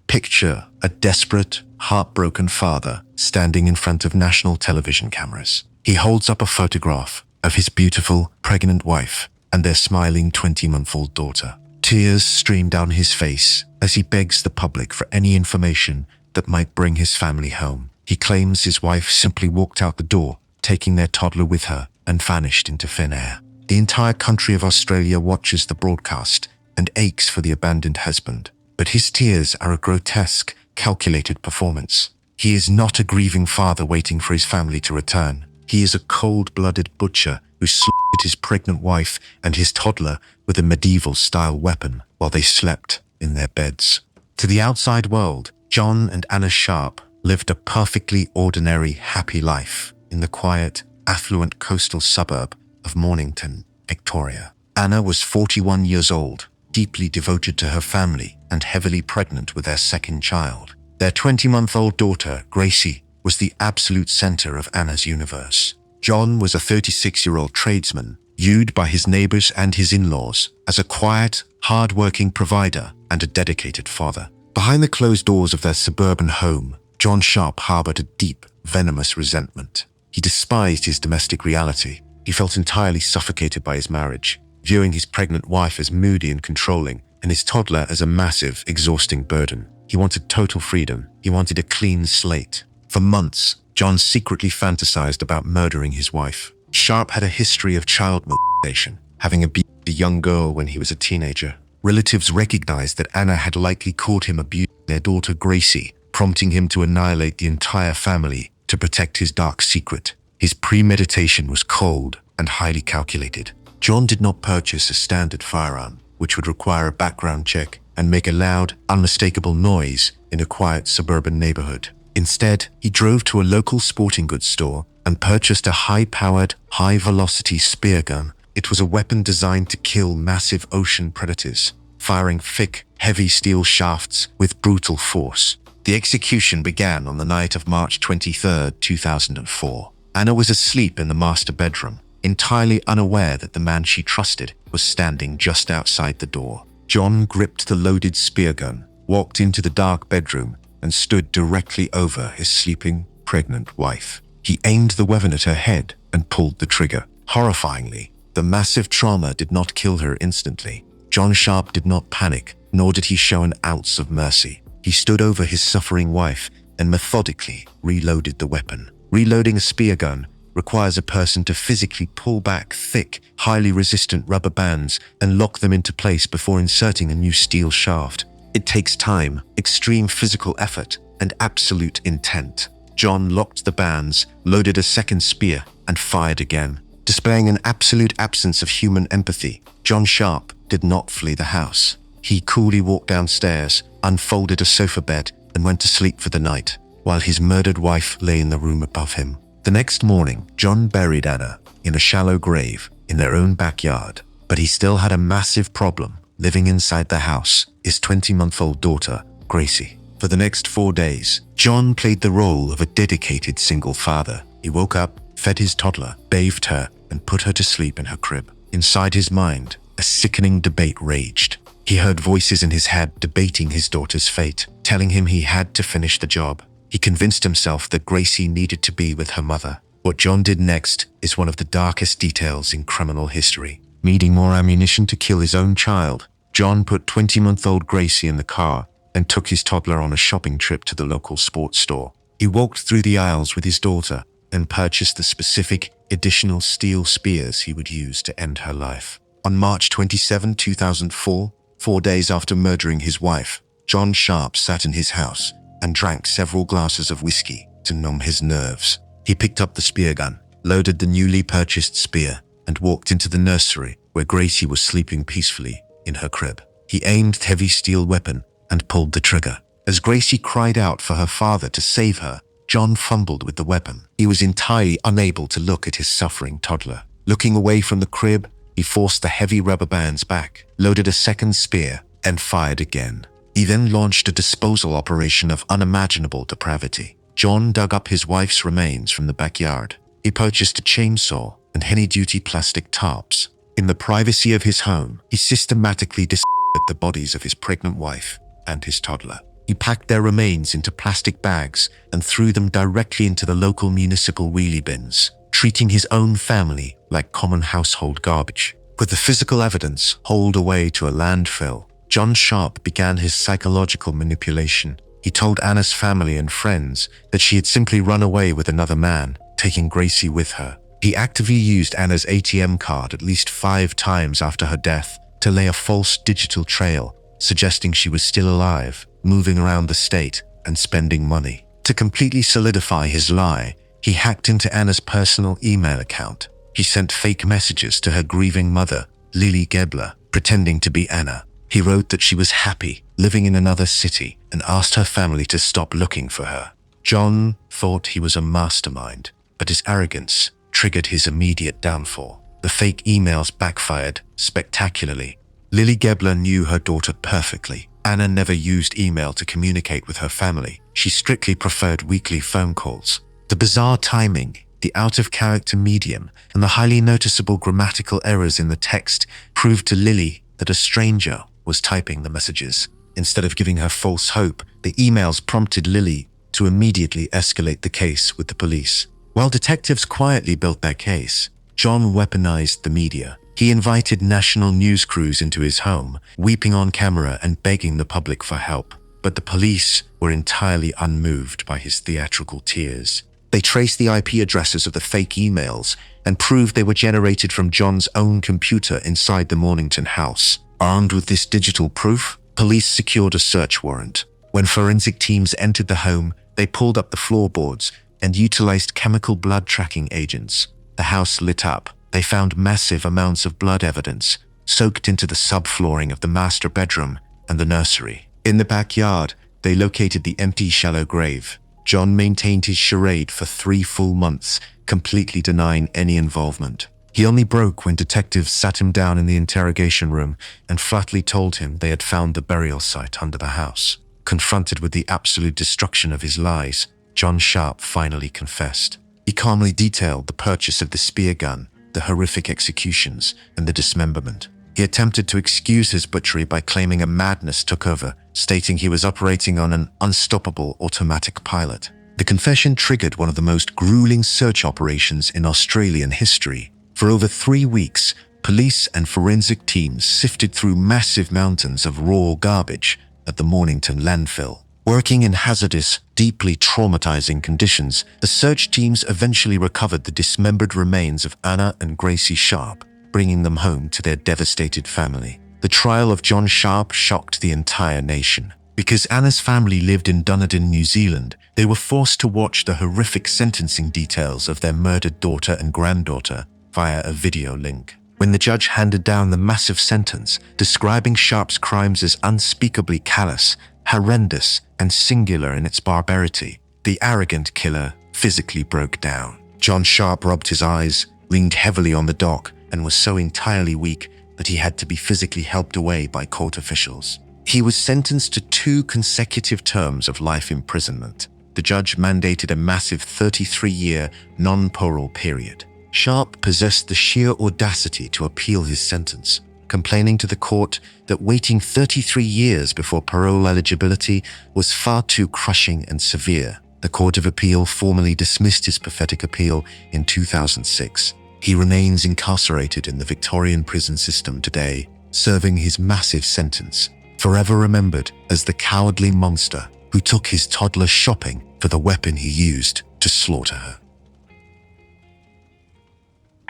Picture a desperate, heartbroken father standing in front of national television cameras. He holds up a photograph of his beautiful, pregnant wife and their smiling 20-month-old daughter. Tears stream down his face as he begs the public for any information that might bring his family home. He claims his wife simply walked out the door, taking their toddler with her, and vanished into thin air. The entire country of Australia watches the broadcast and aches for the abandoned husband. But his tears are a grotesque, calculated performance. He is not a grieving father waiting for his family to return. He is a cold-blooded butcher who slaughtered his pregnant wife and his toddler with a medieval-style weapon while they slept in their beds. To the outside world, John and Anna Sharp lived a perfectly ordinary, happy life in the quiet, affluent coastal suburb of Mornington, Victoria. Anna was 41 years old, deeply devoted to her family and heavily pregnant with their second child. Their 20-month-old daughter, Gracie, was the absolute center of Anna's universe. John was a 36-year-old tradesman, viewed by his neighbors and his in-laws as a quiet, hard-working provider and a dedicated father. Behind the closed doors of their suburban home, John Sharp harbored a deep, venomous resentment. He despised his domestic reality. He felt entirely suffocated by his marriage, viewing his pregnant wife as moody and controlling, and his toddler as a massive, exhausting burden. He wanted total freedom. He wanted a clean slate. For months, John secretly fantasized about murdering his wife. Sharp had a history of child molestation, having abused a young girl when he was a teenager. Relatives recognized that Anna had likely caught him abusing their daughter Gracie, prompting him to annihilate the entire family to protect his dark secret. His premeditation was cold and highly calculated. John did not purchase a standard firearm, which would require a background check and make a loud, unmistakable noise in a quiet suburban neighborhood. Instead, he drove to a local sporting goods store and purchased a high-powered, high-velocity spear gun. It was a weapon designed to kill massive ocean predators, firing thick, heavy steel shafts with brutal force. The execution began on the night of March 23, 2004. Anna was asleep in the master bedroom, entirely unaware that the man she trusted was standing just outside the door. John gripped the loaded spear gun, walked into the dark bedroom, and stood directly over his sleeping, pregnant wife. He aimed the weapon at her head and pulled the trigger. Horrifyingly, the massive trauma did not kill her instantly. John Sharp did not panic, nor did he show an ounce of mercy. He stood over his suffering wife and methodically reloaded the weapon. Reloading a spear gun requires a person to physically pull back thick, highly resistant rubber bands and lock them into place before inserting a new steel shaft. It takes time, extreme physical effort, and absolute intent. John locked the bands, loaded a second spear, and fired again. Displaying an absolute absence of human empathy, John Sharp did not flee the house. He coolly walked downstairs, unfolded a sofa bed, and went to sleep for the night, while his murdered wife lay in the room above him. The next morning, John buried Anna in a shallow grave in their own backyard, but he still had a massive problem living inside the house, his 20-month-old daughter, Gracie. For the next 4 days, John played the role of a dedicated single father. He woke up, fed his toddler, bathed her, and put her to sleep in her crib. Inside his mind, a sickening debate raged. He heard voices in his head debating his daughter's fate, telling him he had to finish the job. He convinced himself that Gracie needed to be with her mother. What John did next is one of the darkest details in criminal history. Needing more ammunition to kill his own child, John put 20-month-old Gracie in the car and took his toddler on a shopping trip to the local sports store. He walked through the aisles with his daughter and purchased the specific additional steel spears he would use to end her life. On March 27, 2004, 4 days after murdering his wife, John Sharp sat in his house and drank several glasses of whiskey to numb his nerves. He picked up the spear gun, loaded the newly purchased spear, and walked into the nursery where Gracie was sleeping peacefully in her crib. He aimed the heavy steel weapon and pulled the trigger. As Gracie cried out for her father to save her, John fumbled with the weapon. He was entirely unable to look at his suffering toddler. Looking away from the crib, he forced the heavy rubber bands back, loaded a second spear, and fired again. He then launched a disposal operation of unimaginable depravity. John dug up his wife's remains from the backyard. He purchased a chainsaw and heavy-duty plastic tarps. In the privacy of his home, he systematically dismembered the bodies of his pregnant wife and his toddler. He packed their remains into plastic bags and threw them directly into the local municipal wheelie bins, treating his own family like common household garbage. With the physical evidence hauled away to a landfill, John Sharp began his psychological manipulation. He told Anna's family and friends that she had simply run away with another man, taking Gracie with her. He actively used Anna's ATM card at least 5 times after her death to lay a false digital trail, suggesting she was still alive, moving around the state, and spending money. To completely solidify his lie, he hacked into Anna's personal email account. He sent fake messages to her grieving mother, Lily Gebler, pretending to be Anna. He wrote that she was happy, living in another city, and asked her family to stop looking for her. John thought he was a mastermind, but his arrogance triggered his immediate downfall. The fake emails backfired spectacularly. Lily Gebler knew her daughter perfectly. Anna never used email to communicate with her family. She strictly preferred weekly phone calls. The bizarre timing, the out-of-character medium, and the highly noticeable grammatical errors in the text proved to Lily that a stranger was typing the messages. Instead of giving her false hope, the emails prompted Lily to immediately escalate the case with the police. While detectives quietly built their case, John weaponized the media. He invited national news crews into his home, weeping on camera and begging the public for help. But the police were entirely unmoved by his theatrical tears. They traced the IP addresses of the fake emails and proved they were generated from John's own computer inside the Mornington house. Armed with this digital proof, police secured a search warrant. When forensic teams entered the home, they pulled up the floorboards and utilized chemical blood tracking agents. The house lit up. They found massive amounts of blood evidence soaked into the subflooring of the master bedroom and the nursery. In the backyard, they located the empty shallow grave. John maintained his charade for 3 full months, completely denying any involvement. He only broke when detectives sat him down in the interrogation room and flatly told him they had found the burial site under the house. Confronted with the absolute destruction of his lies, John Sharp finally confessed. He calmly detailed the purchase of the spear gun, the horrific executions, and the dismemberment. He attempted to excuse his butchery by claiming a madness took over, stating he was operating on an unstoppable automatic pilot. The confession triggered one of the most grueling search operations in Australian history. For over 3 weeks, police and forensic teams sifted through massive mountains of raw garbage at the Mornington landfill. Working in hazardous, deeply traumatizing conditions, the search teams eventually recovered the dismembered remains of Anna and Gracie Sharp, bringing them home to their devastated family. The trial of John Sharp shocked the entire nation. Because Anna's family lived in Dunedin, New Zealand, they were forced to watch the horrific sentencing details of their murdered daughter and granddaughter via a video link. When the judge handed down the massive sentence, describing Sharp's crimes as unspeakably callous, horrendous, and singular in its barbarity, the arrogant killer physically broke down. John Sharp rubbed his eyes, leaned heavily on the dock, and was so entirely weak that he had to be physically helped away by court officials. He was sentenced to 2 consecutive terms of life imprisonment. The judge mandated a massive 33-year non-parole period. Sharp possessed the sheer audacity to appeal his sentence, complaining to the court that waiting 33 years before parole eligibility was far too crushing and severe. The Court of Appeal formally dismissed his pathetic appeal in 2006. He remains incarcerated in the Victorian prison system today, serving his massive sentence, forever remembered as the cowardly monster who took his toddler shopping for the weapon he used to slaughter her.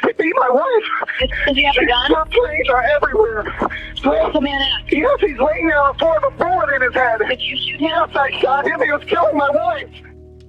He beat my wife.
Does he have a gun?
The flames are everywhere.
Where's the man at?
Yes, he's laying there on the floor with a bullet in his head.
Did you shoot him?
Yes, I shot him. He was killing my wife.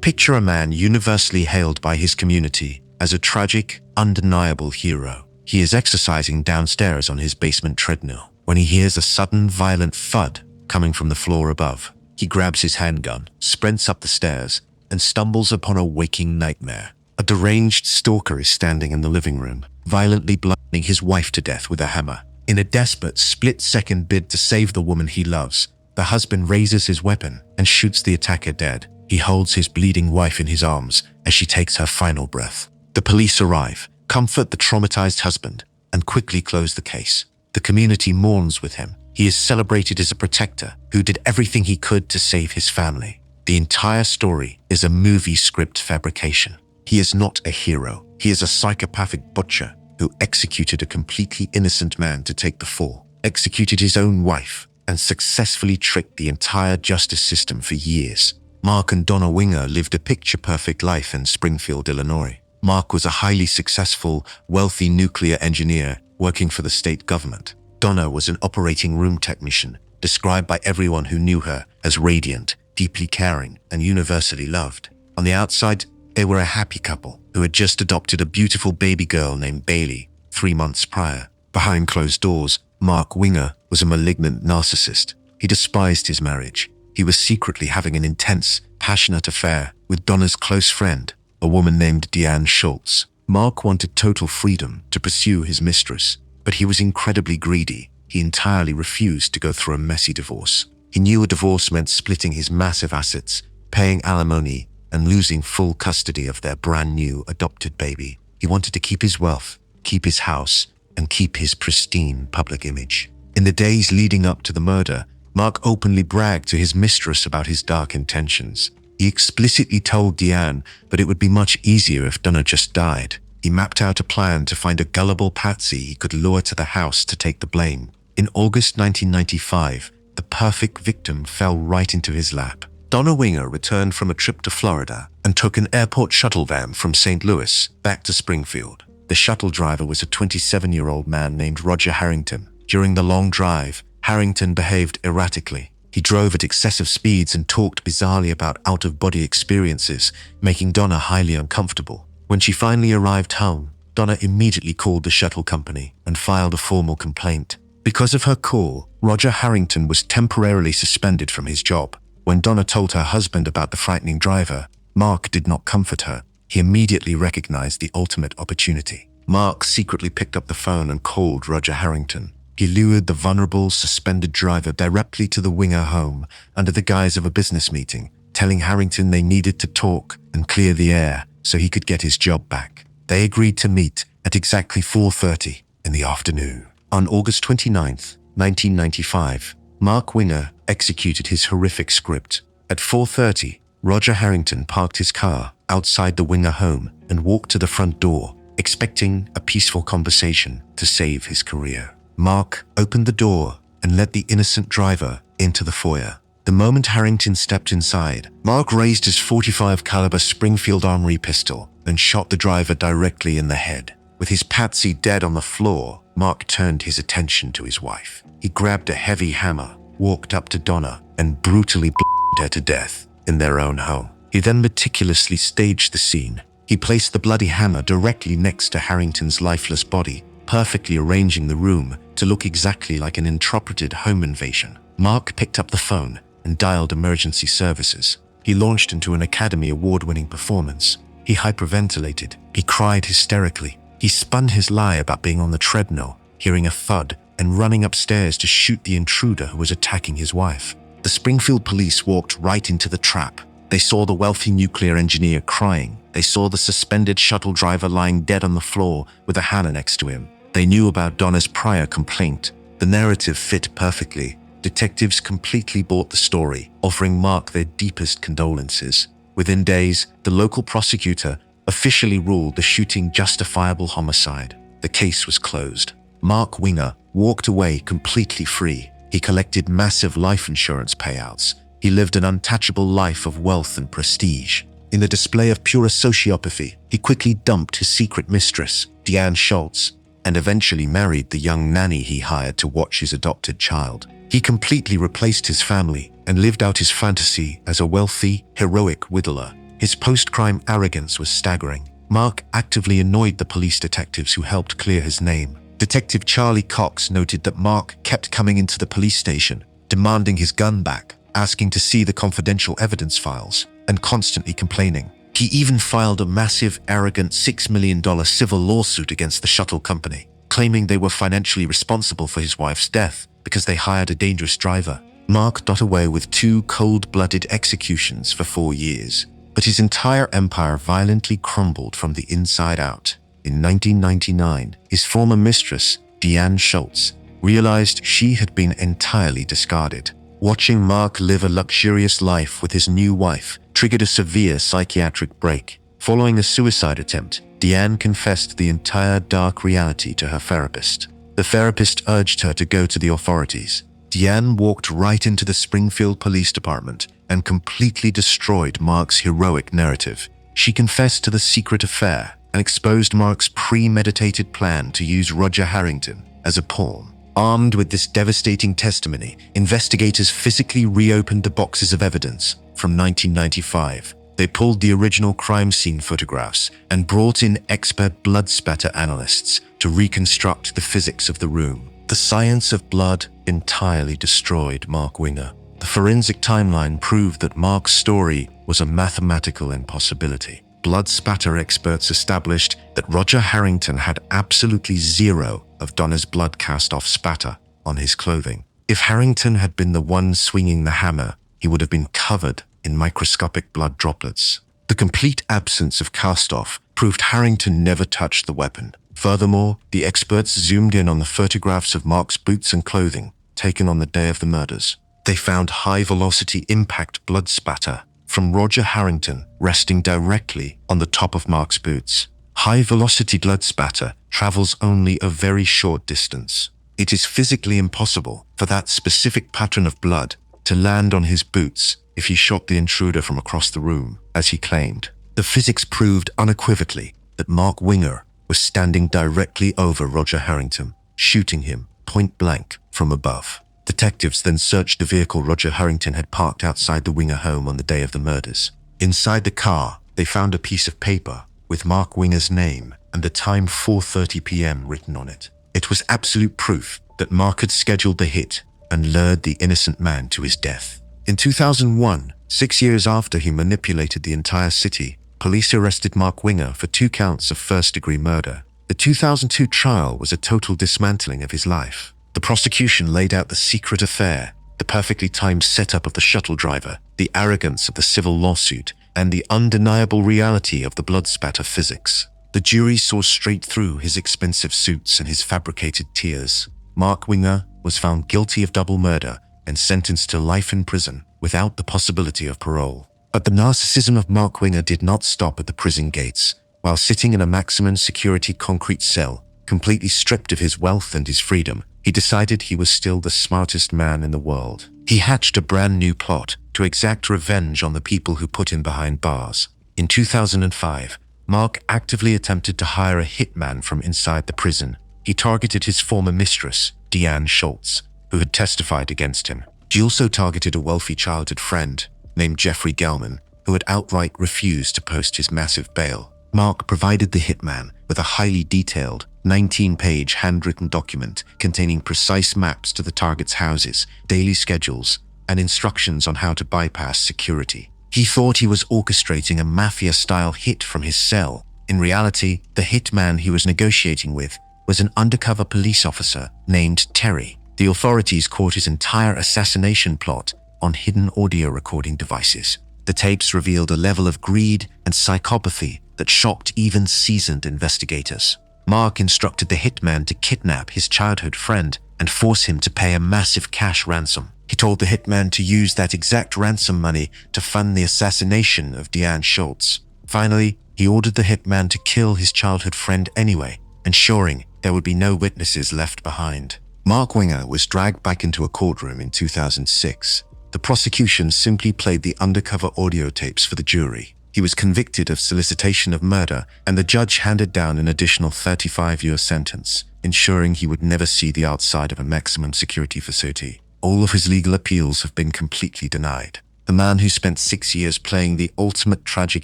Picture a man universally hailed by his community as a tragic, undeniable hero. He is exercising downstairs on his basement treadmill when he hears a sudden, violent thud coming from the floor above. He grabs his handgun, sprints up the stairs, and stumbles upon a waking nightmare. A deranged stalker is standing in the living room, violently bludgeoning his wife to death with a hammer. In a desperate, split-second bid to save the woman he loves, the husband raises his weapon and shoots the attacker dead. He holds his bleeding wife in his arms as she takes her final breath. The police arrive, comfort the traumatized husband, and quickly close the case. The community mourns with him. He is celebrated as a protector who did everything he could to save his family. The entire story is a movie script fabrication. He is not a hero. He is a psychopathic butcher who executed a completely innocent man to take the fall, executed his own wife, and successfully tricked the entire justice system for years. Mark and Donna Winger lived a picture-perfect life in Springfield, Illinois. Mark was a highly successful, wealthy nuclear engineer working for the state government. Donna was an operating room technician, described by everyone who knew her as radiant, deeply caring, and universally loved. On the outside, they were a happy couple who had just adopted a beautiful baby girl named Bailey 3 months prior. Behind closed doors, Mark Winger was a malignant narcissist. He despised his marriage. He was secretly having an intense, passionate affair with Donna's close friend, a woman named Deanne Schultz. Mark wanted total freedom to pursue his mistress, but he was incredibly greedy. He entirely refused to go through a messy divorce. He knew a divorce meant splitting his massive assets, paying alimony, and losing full custody of their brand new adopted baby. He wanted to keep his wealth, keep his house, and keep his pristine public image. In the days leading up to the murder, Mark openly bragged to his mistress about his dark intentions. He explicitly told Deanne that it would be much easier if Donna just died. He mapped out a plan to find a gullible patsy he could lure to the house to take the blame. In August 1995, the perfect victim fell right into his lap. Donna Winger returned from a trip to Florida and took an airport shuttle van from St. Louis back to Springfield. The shuttle driver was a 27-year-old man named Roger Harrington. During the long drive, Harrington behaved erratically. He drove at excessive speeds and talked bizarrely about out-of-body experiences, making Donna highly uncomfortable. When she finally arrived home, Donna immediately called the shuttle company and filed a formal complaint. Because of her call, Roger Harrington was temporarily suspended from his job. When Donna told her husband about the frightening driver, Mark did not comfort her. He immediately recognized the ultimate opportunity. Mark secretly picked up the phone and called Roger Harrington. he lured the vulnerable, suspended driver directly to the Winger home under the guise of a business meeting, telling Harrington they needed to talk and clear the air so he could get his job back. They agreed to meet at exactly 4:30 in the afternoon. On August 29th, 1995, Mark Winger executed his horrific script. At 4:30, Roger Harrington parked his car outside the Winger home and walked to the front door, expecting a peaceful conversation to save his career. Mark opened the door and let the innocent driver into the foyer. The moment Harrington stepped inside, Mark raised his .45 caliber Springfield Armory pistol and shot the driver directly in the head. With his patsy dead on the floor, Mark turned his attention to his wife. He grabbed a heavy hammer, walked up to Donna, and brutally bludgeoned her to death in their own home. He then meticulously staged the scene. He placed the bloody hammer directly next to Harrington's lifeless body, perfectly arranging the room to look exactly like an interpreted home invasion. Mark picked up the phone and dialed emergency services. He launched into an Academy Award-winning performance. He hyperventilated. He cried hysterically. He spun his lie about being on the treadmill, hearing a thud, and running upstairs to shoot the intruder who was attacking his wife. The Springfield police walked right into the trap. They saw the wealthy nuclear engineer crying. They saw the suspended shuttle driver lying dead on the floor with a hammer next to him. They knew about Donna's prior complaint. The narrative fit perfectly. Detectives completely bought the story, offering Mark their deepest condolences. Within days, the local prosecutor officially ruled the shooting justifiable homicide. The case was closed. Mark Winger walked away completely free. He collected massive life insurance payouts. He lived an untouchable life of wealth and prestige. In the display of pure sociopathy, he quickly dumped his secret mistress, Deanne Schultz, and eventually married the young nanny he hired to watch his adopted child. He completely replaced his family and lived out his fantasy as a wealthy, heroic whittler. His post-crime arrogance was staggering. Mark actively annoyed the police detectives who helped clear his name. Detective Charlie Cox noted that Mark kept coming into the police station, demanding his gun back, asking to see the confidential evidence files, and constantly complaining. He even filed a massive, arrogant $6 million civil lawsuit against the shuttle company, claiming they were financially responsible for his wife's death because they hired a dangerous driver. Mark got away with 2 cold-blooded executions for 4 years, but his entire empire violently crumbled from the inside out. In 1999, his former mistress, Deanne Schultz, realized she had been entirely discarded. Watching Mark live a luxurious life with his new wife triggered a severe psychiatric break. Following a suicide attempt, Deanne confessed the entire dark reality to her therapist. The therapist urged her to go to the authorities. Deanne walked right into the Springfield Police Department and completely destroyed Mark's heroic narrative. She confessed to the secret affair and exposed Mark's premeditated plan to use Roger Harrington as a pawn. Armed with this devastating testimony, investigators physically reopened the boxes of evidence from 1995. They pulled the original crime scene photographs and brought in expert blood spatter analysts to reconstruct the physics of the room. The science of blood entirely destroyed Mark Winger. The forensic timeline proved that Mark's story was a mathematical impossibility. Blood spatter experts established that Roger Harrington had absolutely zero of Donna's blood cast-off spatter on his clothing. If Harrington had been the one swinging the hammer, he would have been covered in microscopic blood droplets. The complete absence of cast-off proved Harrington never touched the weapon. Furthermore, the experts zoomed in on the photographs of Mark's boots and clothing taken on the day of the murders. They found high-velocity impact blood spatter from Roger Harrington resting directly on the top of Mark's boots. High-velocity blood spatter travels only a very short distance. It is physically impossible for that specific pattern of blood to land on his boots if he shot the intruder from across the room, as he claimed. The physics proved unequivocally that Mark Winger was standing directly over Roger Harrington, shooting him point blank from above. Detectives then searched the vehicle Roger Harrington had parked outside the Winger home on the day of the murders. Inside the car, they found a piece of paper with Mark Winger's name and the time 4:30 p.m. written on it. It was absolute proof that Mark had scheduled the hit and lured the innocent man to his death. In 2001, 6 years after he manipulated the entire city, police arrested Mark Winger for 2 counts of first-degree murder. The 2002 trial was a total dismantling of his life. The prosecution laid out the secret affair, the perfectly timed setup of the shuttle driver, the arrogance of the civil lawsuit, and the undeniable reality of the blood spatter physics. The jury saw straight through his expensive suits and his fabricated tears. Mark Winger was found guilty of double murder and sentenced to life in prison without the possibility of parole. But the narcissism of Mark Winger did not stop at the prison gates. While sitting in a maximum security concrete cell, completely stripped of his wealth and his freedom, he decided he was still the smartest man in the world. He hatched a brand new plot to exact revenge on the people who put him behind bars. In 2005, Mark actively attempted to hire a hitman from inside the prison. He targeted his former mistress, Deanne Schultz, who had testified against him. He also targeted a wealthy childhood friend named Jeffrey Gelman, who had outright refused to post his massive bail. Mark provided the hitman with a highly detailed 19-page handwritten document containing precise maps to the target's houses, daily schedules, and instructions on how to bypass security. He thought he was orchestrating a mafia-style hit from his cell. In reality, the hitman he was negotiating with was an undercover police officer named Terry. The authorities caught his entire assassination plot on hidden audio recording devices. The tapes revealed a level of greed and psychopathy that shocked even seasoned investigators. Mark instructed the hitman to kidnap his childhood friend and force him to pay a massive cash ransom. He told the hitman to use that exact ransom money to fund the assassination of Deanne Schultz. Finally, he ordered the hitman to kill his childhood friend anyway, ensuring there would be no witnesses left behind. Mark Winger was dragged back into a courtroom in 2006. The prosecution simply played the undercover audio tapes for the jury. He was convicted of solicitation of murder, and the judge handed down an additional 35-year sentence, ensuring he would never see the outside of a maximum security facility. All of his legal appeals have been completely denied. The man who spent 6 years playing the ultimate tragic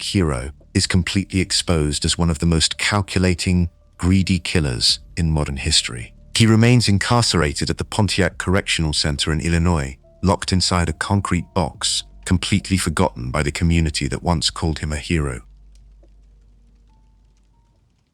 hero is completely exposed as one of the most calculating, greedy killers in modern history. He remains incarcerated at the Pontiac Correctional Center in Illinois, locked inside a concrete box, completely forgotten by the community that once called him a hero.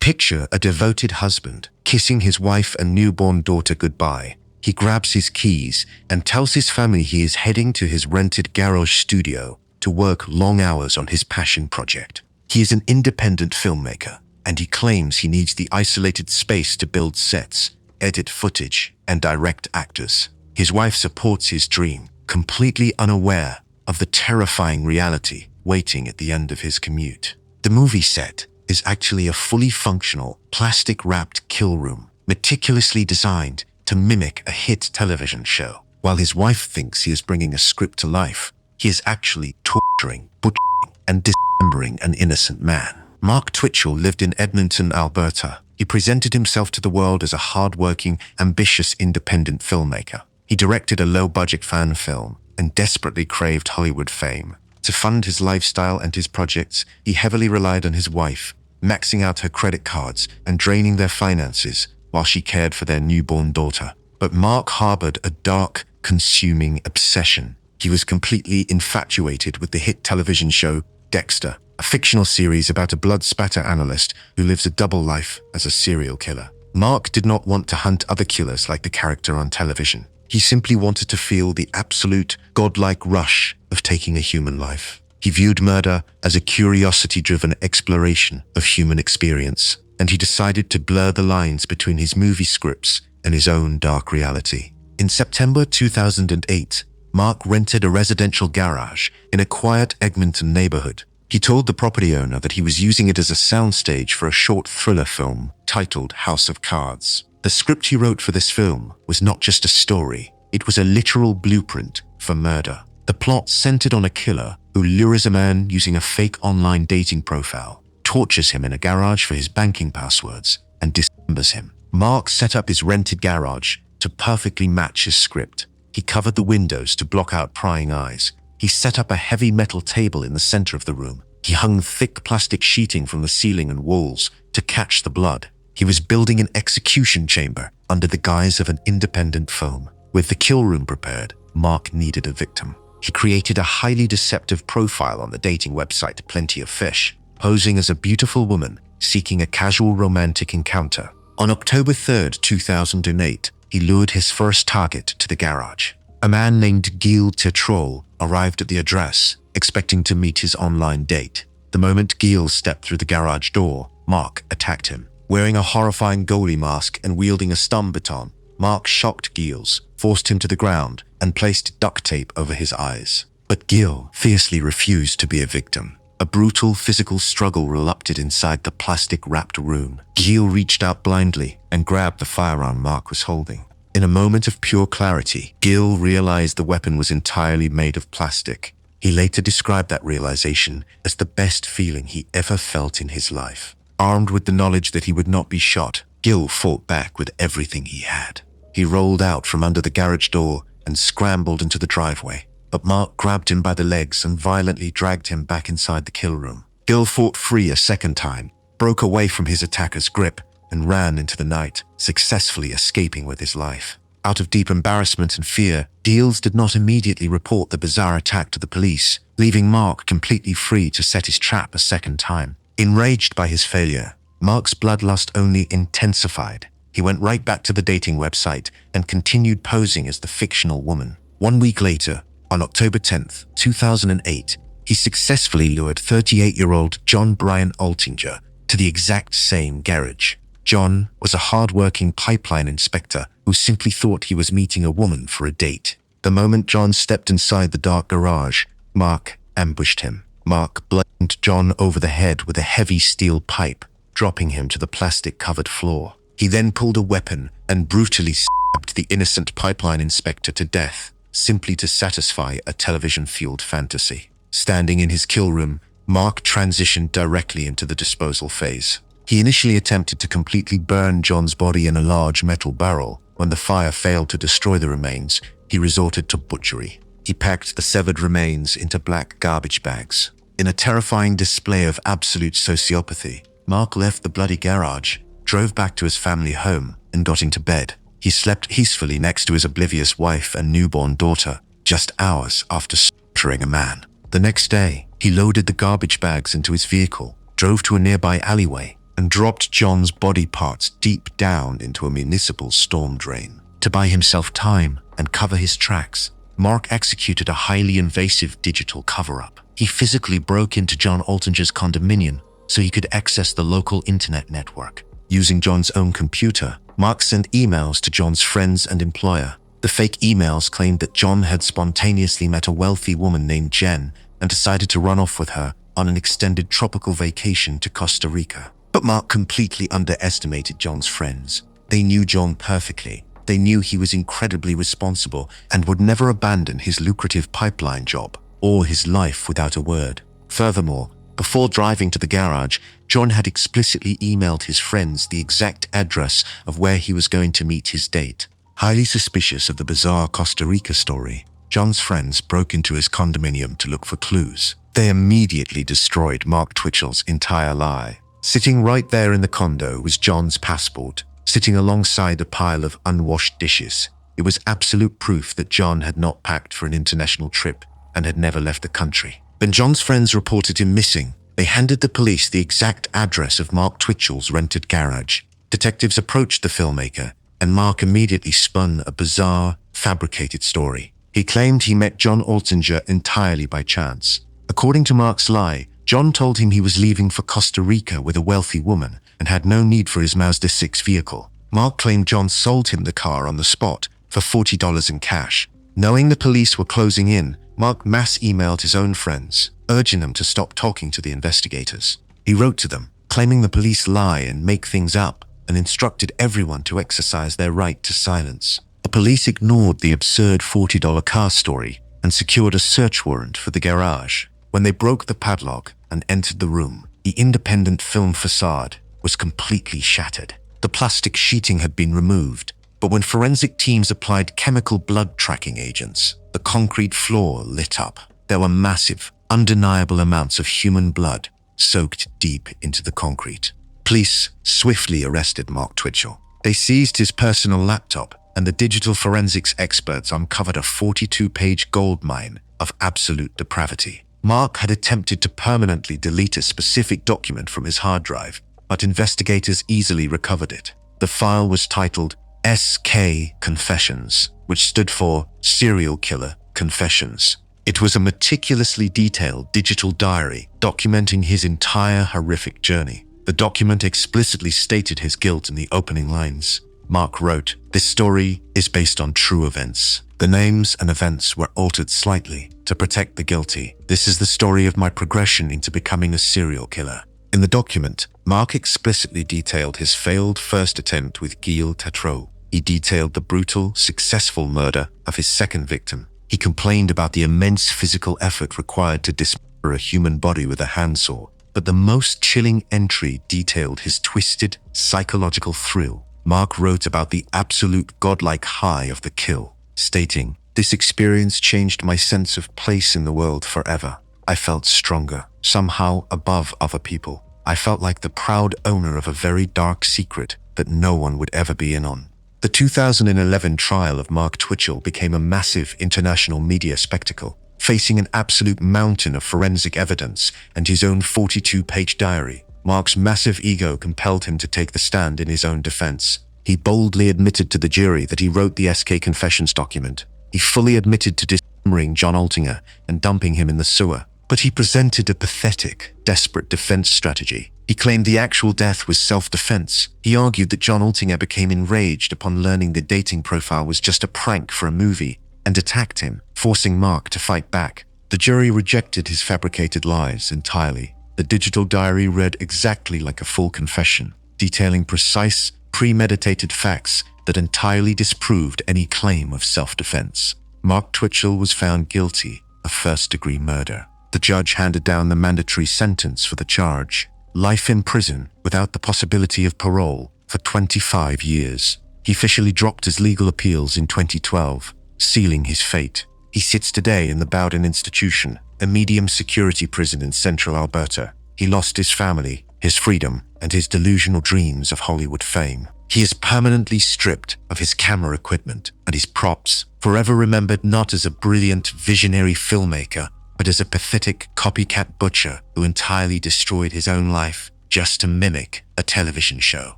Picture a devoted husband kissing his wife and newborn daughter goodbye. He grabs his keys and tells his family he is heading to his rented garage studio to work long hours on his passion project. He is an independent filmmaker, and he claims he needs the isolated space to build sets, edit footage, and direct actors. His wife supports his dream, completely unaware of the terrifying reality waiting at the end of his commute. The movie set is actually a fully functional, plastic-wrapped kill room, meticulously designed to mimic a hit television show. While his wife thinks he is bringing a script to life, he is actually torturing, butchering, and dismembering an innocent man. Mark Twitchell lived in Edmonton, Alberta. He presented himself to the world as a hard-working, ambitious independent filmmaker. He directed a low-budget fan film and desperately craved Hollywood fame. To fund his lifestyle and his projects, he heavily relied on his wife, maxing out her credit cards and draining their finances while she cared for their newborn daughter. But Mark harbored a dark, consuming obsession. He was completely infatuated with the hit television show Dexter, a fictional series about a blood spatter analyst who lives a double life as a serial killer. Mark did not want to hunt other killers like the character on television. He simply wanted to feel the absolute, godlike rush of taking a human life. He viewed murder as a curiosity-driven exploration of human experience, and he decided to blur the lines between his movie scripts and his own dark reality. In September 2008, Mark rented a residential garage in a quiet Egmonton neighborhood. He told the property owner that he was using it as a soundstage for a short thriller film titled House of Cards. The script he wrote for this film was not just a story, it was a literal blueprint for murder. The plot centered on a killer who lures a man using a fake online dating profile, tortures him in a garage for his banking passwords, and dismembers him. Mark set up his rented garage to perfectly match his script. He covered the windows to block out prying eyes. He set up a heavy metal table in the center of the room. He hung thick plastic sheeting from the ceiling and walls to catch the blood. He was building an execution chamber under the guise of an independent film. With the kill room prepared, Mark needed a victim. He created a highly deceptive profile on the dating website Plenty of Fish, posing as a beautiful woman seeking a casual romantic encounter. On October 3, 2008, he lured his first target to the garage. A man named Gil Tetrol arrived at the address, expecting to meet his online date. The moment Gil stepped through the garage door, Mark attacked him. Wearing a horrifying goalie mask and wielding a stun baton, Mark shocked Gils, forced him to the ground, and placed duct tape over his eyes. But Gil fiercely refused to be a victim. A brutal physical struggle erupted inside the plastic-wrapped room. Gil reached out blindly and grabbed the firearm Mark was holding. In a moment of pure clarity, Gil realized the weapon was entirely made of plastic. He later described that realization as the best feeling he ever felt in his life. Armed with the knowledge that he would not be shot, Gil fought back with everything he had. He rolled out from under the garage door and scrambled into the driveway, but Mark grabbed him by the legs and violently dragged him back inside the kill room. Gil fought free a second time, broke away from his attacker's grip, and ran into the night, successfully escaping with his life. Out of deep embarrassment and fear, Gils did not immediately report the bizarre attack to the police, leaving Mark completely free to set his trap a second time. Enraged by his failure, Mark's bloodlust only intensified. He went right back to the dating website and continued posing as the fictional woman. 1 week later, on October 10th, 2008, he successfully lured 38-year-old John Brian Altinger to the exact same garage. John was a hard-working pipeline inspector who simply thought he was meeting a woman for a date. The moment John stepped inside the dark garage, Mark ambushed him. Mark bludgeoned John over the head with a heavy steel pipe, dropping him to the plastic-covered floor. He then pulled a weapon and brutally stabbed the innocent pipeline inspector to death, simply to satisfy a television-fueled fantasy. Standing in his kill room, Mark transitioned directly into the disposal phase. He initially attempted to completely burn John's body in a large metal barrel. When the fire failed to destroy the remains, he resorted to butchery. He packed the severed remains into black garbage bags. In a terrifying display of absolute sociopathy, Mark left the bloody garage, drove back to his family home, and got into bed. He slept peacefully next to his oblivious wife and newborn daughter, just hours after slaughtering a man. The next day, he loaded the garbage bags into his vehicle, drove to a nearby alleyway, and dropped John's body parts deep down into a municipal storm drain. To buy himself time and cover his tracks, Mark executed a highly invasive digital cover-up. He physically broke into John Altinger's condominium so he could access the local internet network. Using John's own computer, Mark sent emails to John's friends and employer. The fake emails claimed that John had spontaneously met a wealthy woman named Jen and decided to run off with her on an extended tropical vacation to Costa Rica. But Mark completely underestimated John's friends. They knew John perfectly. They knew he was incredibly responsible and would never abandon his lucrative pipeline job or his life without a word. Furthermore, before driving to the garage, John had explicitly emailed his friends the exact address of where he was going to meet his date. Highly suspicious of the bizarre Costa Rica story, John's friends broke into his condominium to look for clues. They immediately destroyed Mark Twitchell's entire lie. Sitting right there in the condo was John's passport, sitting alongside a pile of unwashed dishes. It was absolute proof that John had not packed for an international trip and had never left the country. When John's friends reported him missing, they handed the police the exact address of Mark Twitchell's rented garage. Detectives approached the filmmaker, and Mark immediately spun a bizarre, fabricated story. He claimed he met John Altinger entirely by chance. According to Mark's lie, John told him he was leaving for Costa Rica with a wealthy woman and had no need for his Mazda 6 vehicle. Mark claimed John sold him the car on the spot for $40 in cash. Knowing the police were closing in, Mark mass emailed his own friends, urging them to stop talking to the investigators. He wrote to them, claiming the police lie and make things up, and instructed everyone to exercise their right to silence. The police ignored the absurd $40 car story and secured a search warrant for the garage. When they broke the padlock and entered the room, the independent film facade was completely shattered. The plastic sheeting had been removed, but when forensic teams applied chemical blood tracking agents, the concrete floor lit up. There were massive, undeniable amounts of human blood soaked deep into the concrete. Police swiftly arrested Mark Twitchell. They seized his personal laptop, and the digital forensics experts uncovered a 42-page goldmine of absolute depravity. Mark had attempted to permanently delete a specific document from his hard drive, but investigators easily recovered it. The file was titled SK Confessions, which stood for Serial Killer Confessions. It was a meticulously detailed digital diary documenting his entire horrific journey. The document explicitly stated his guilt in the opening lines. Mark wrote, "This story is based on true events. The names and events were altered slightly to protect the guilty. This is the story of my progression into becoming a serial killer." In the document, Mark explicitly detailed his failed first attempt with Gilles Tatreau. He detailed the brutal, successful murder of his second victim. He complained about the immense physical effort required to dismember a human body with a handsaw. But the most chilling entry detailed his twisted, psychological thrill. Mark wrote about the absolute godlike high of the kill, stating, "This experience changed my sense of place in the world forever. I felt stronger, somehow above other people. I felt like the proud owner of a very dark secret that no one would ever be in on." The 2011 trial of Mark Twitchell became a massive international media spectacle, facing an absolute mountain of forensic evidence and his own 42-page diary. Mark's massive ego compelled him to take the stand in his own defense. He boldly admitted to the jury that he wrote the SK Confessions document. He fully admitted to dismembering John Altinger and dumping him in the sewer. But he presented a pathetic, desperate defense strategy. He claimed the actual death was self-defense. He argued that John Altinger became enraged upon learning the dating profile was just a prank for a movie and attacked him, forcing Mark to fight back. The jury rejected his fabricated lies entirely. The digital diary read exactly like a full confession, detailing precise, premeditated facts that entirely disproved any claim of self-defense. Mark Twitchell was found guilty of first-degree murder. The judge handed down the mandatory sentence for the charge: life in prison without the possibility of parole for 25 years. He officially dropped his legal appeals in 2012, sealing his fate. He sits today in the Bowden Institution, a medium-security prison in central Alberta. He lost his family, his freedom, and his delusional dreams of Hollywood fame. He is permanently stripped of his camera equipment and his props, forever remembered not as a brilliant, visionary filmmaker, but as a pathetic copycat butcher who entirely destroyed his own life just to mimic a television show.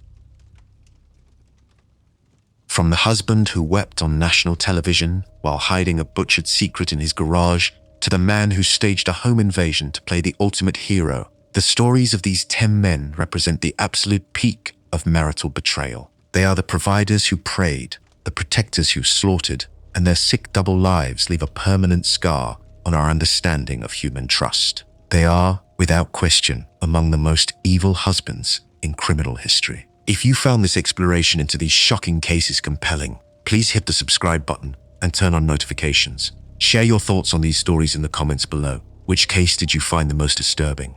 From the husband who wept on national television while hiding a butchered secret in his garage, to the man who staged a home invasion to play the ultimate hero, the stories of these 10 men represent the absolute peak of marital betrayal. They are the providers who preyed, the protectors who slaughtered, and their sick double lives leave a permanent scar on our understanding of human trust. They are, without question, among the most evil husbands in criminal history. If you found this exploration into these shocking cases compelling, please hit the subscribe button and turn on notifications. Share your thoughts on these stories in the comments below. Which case did you find the most disturbing?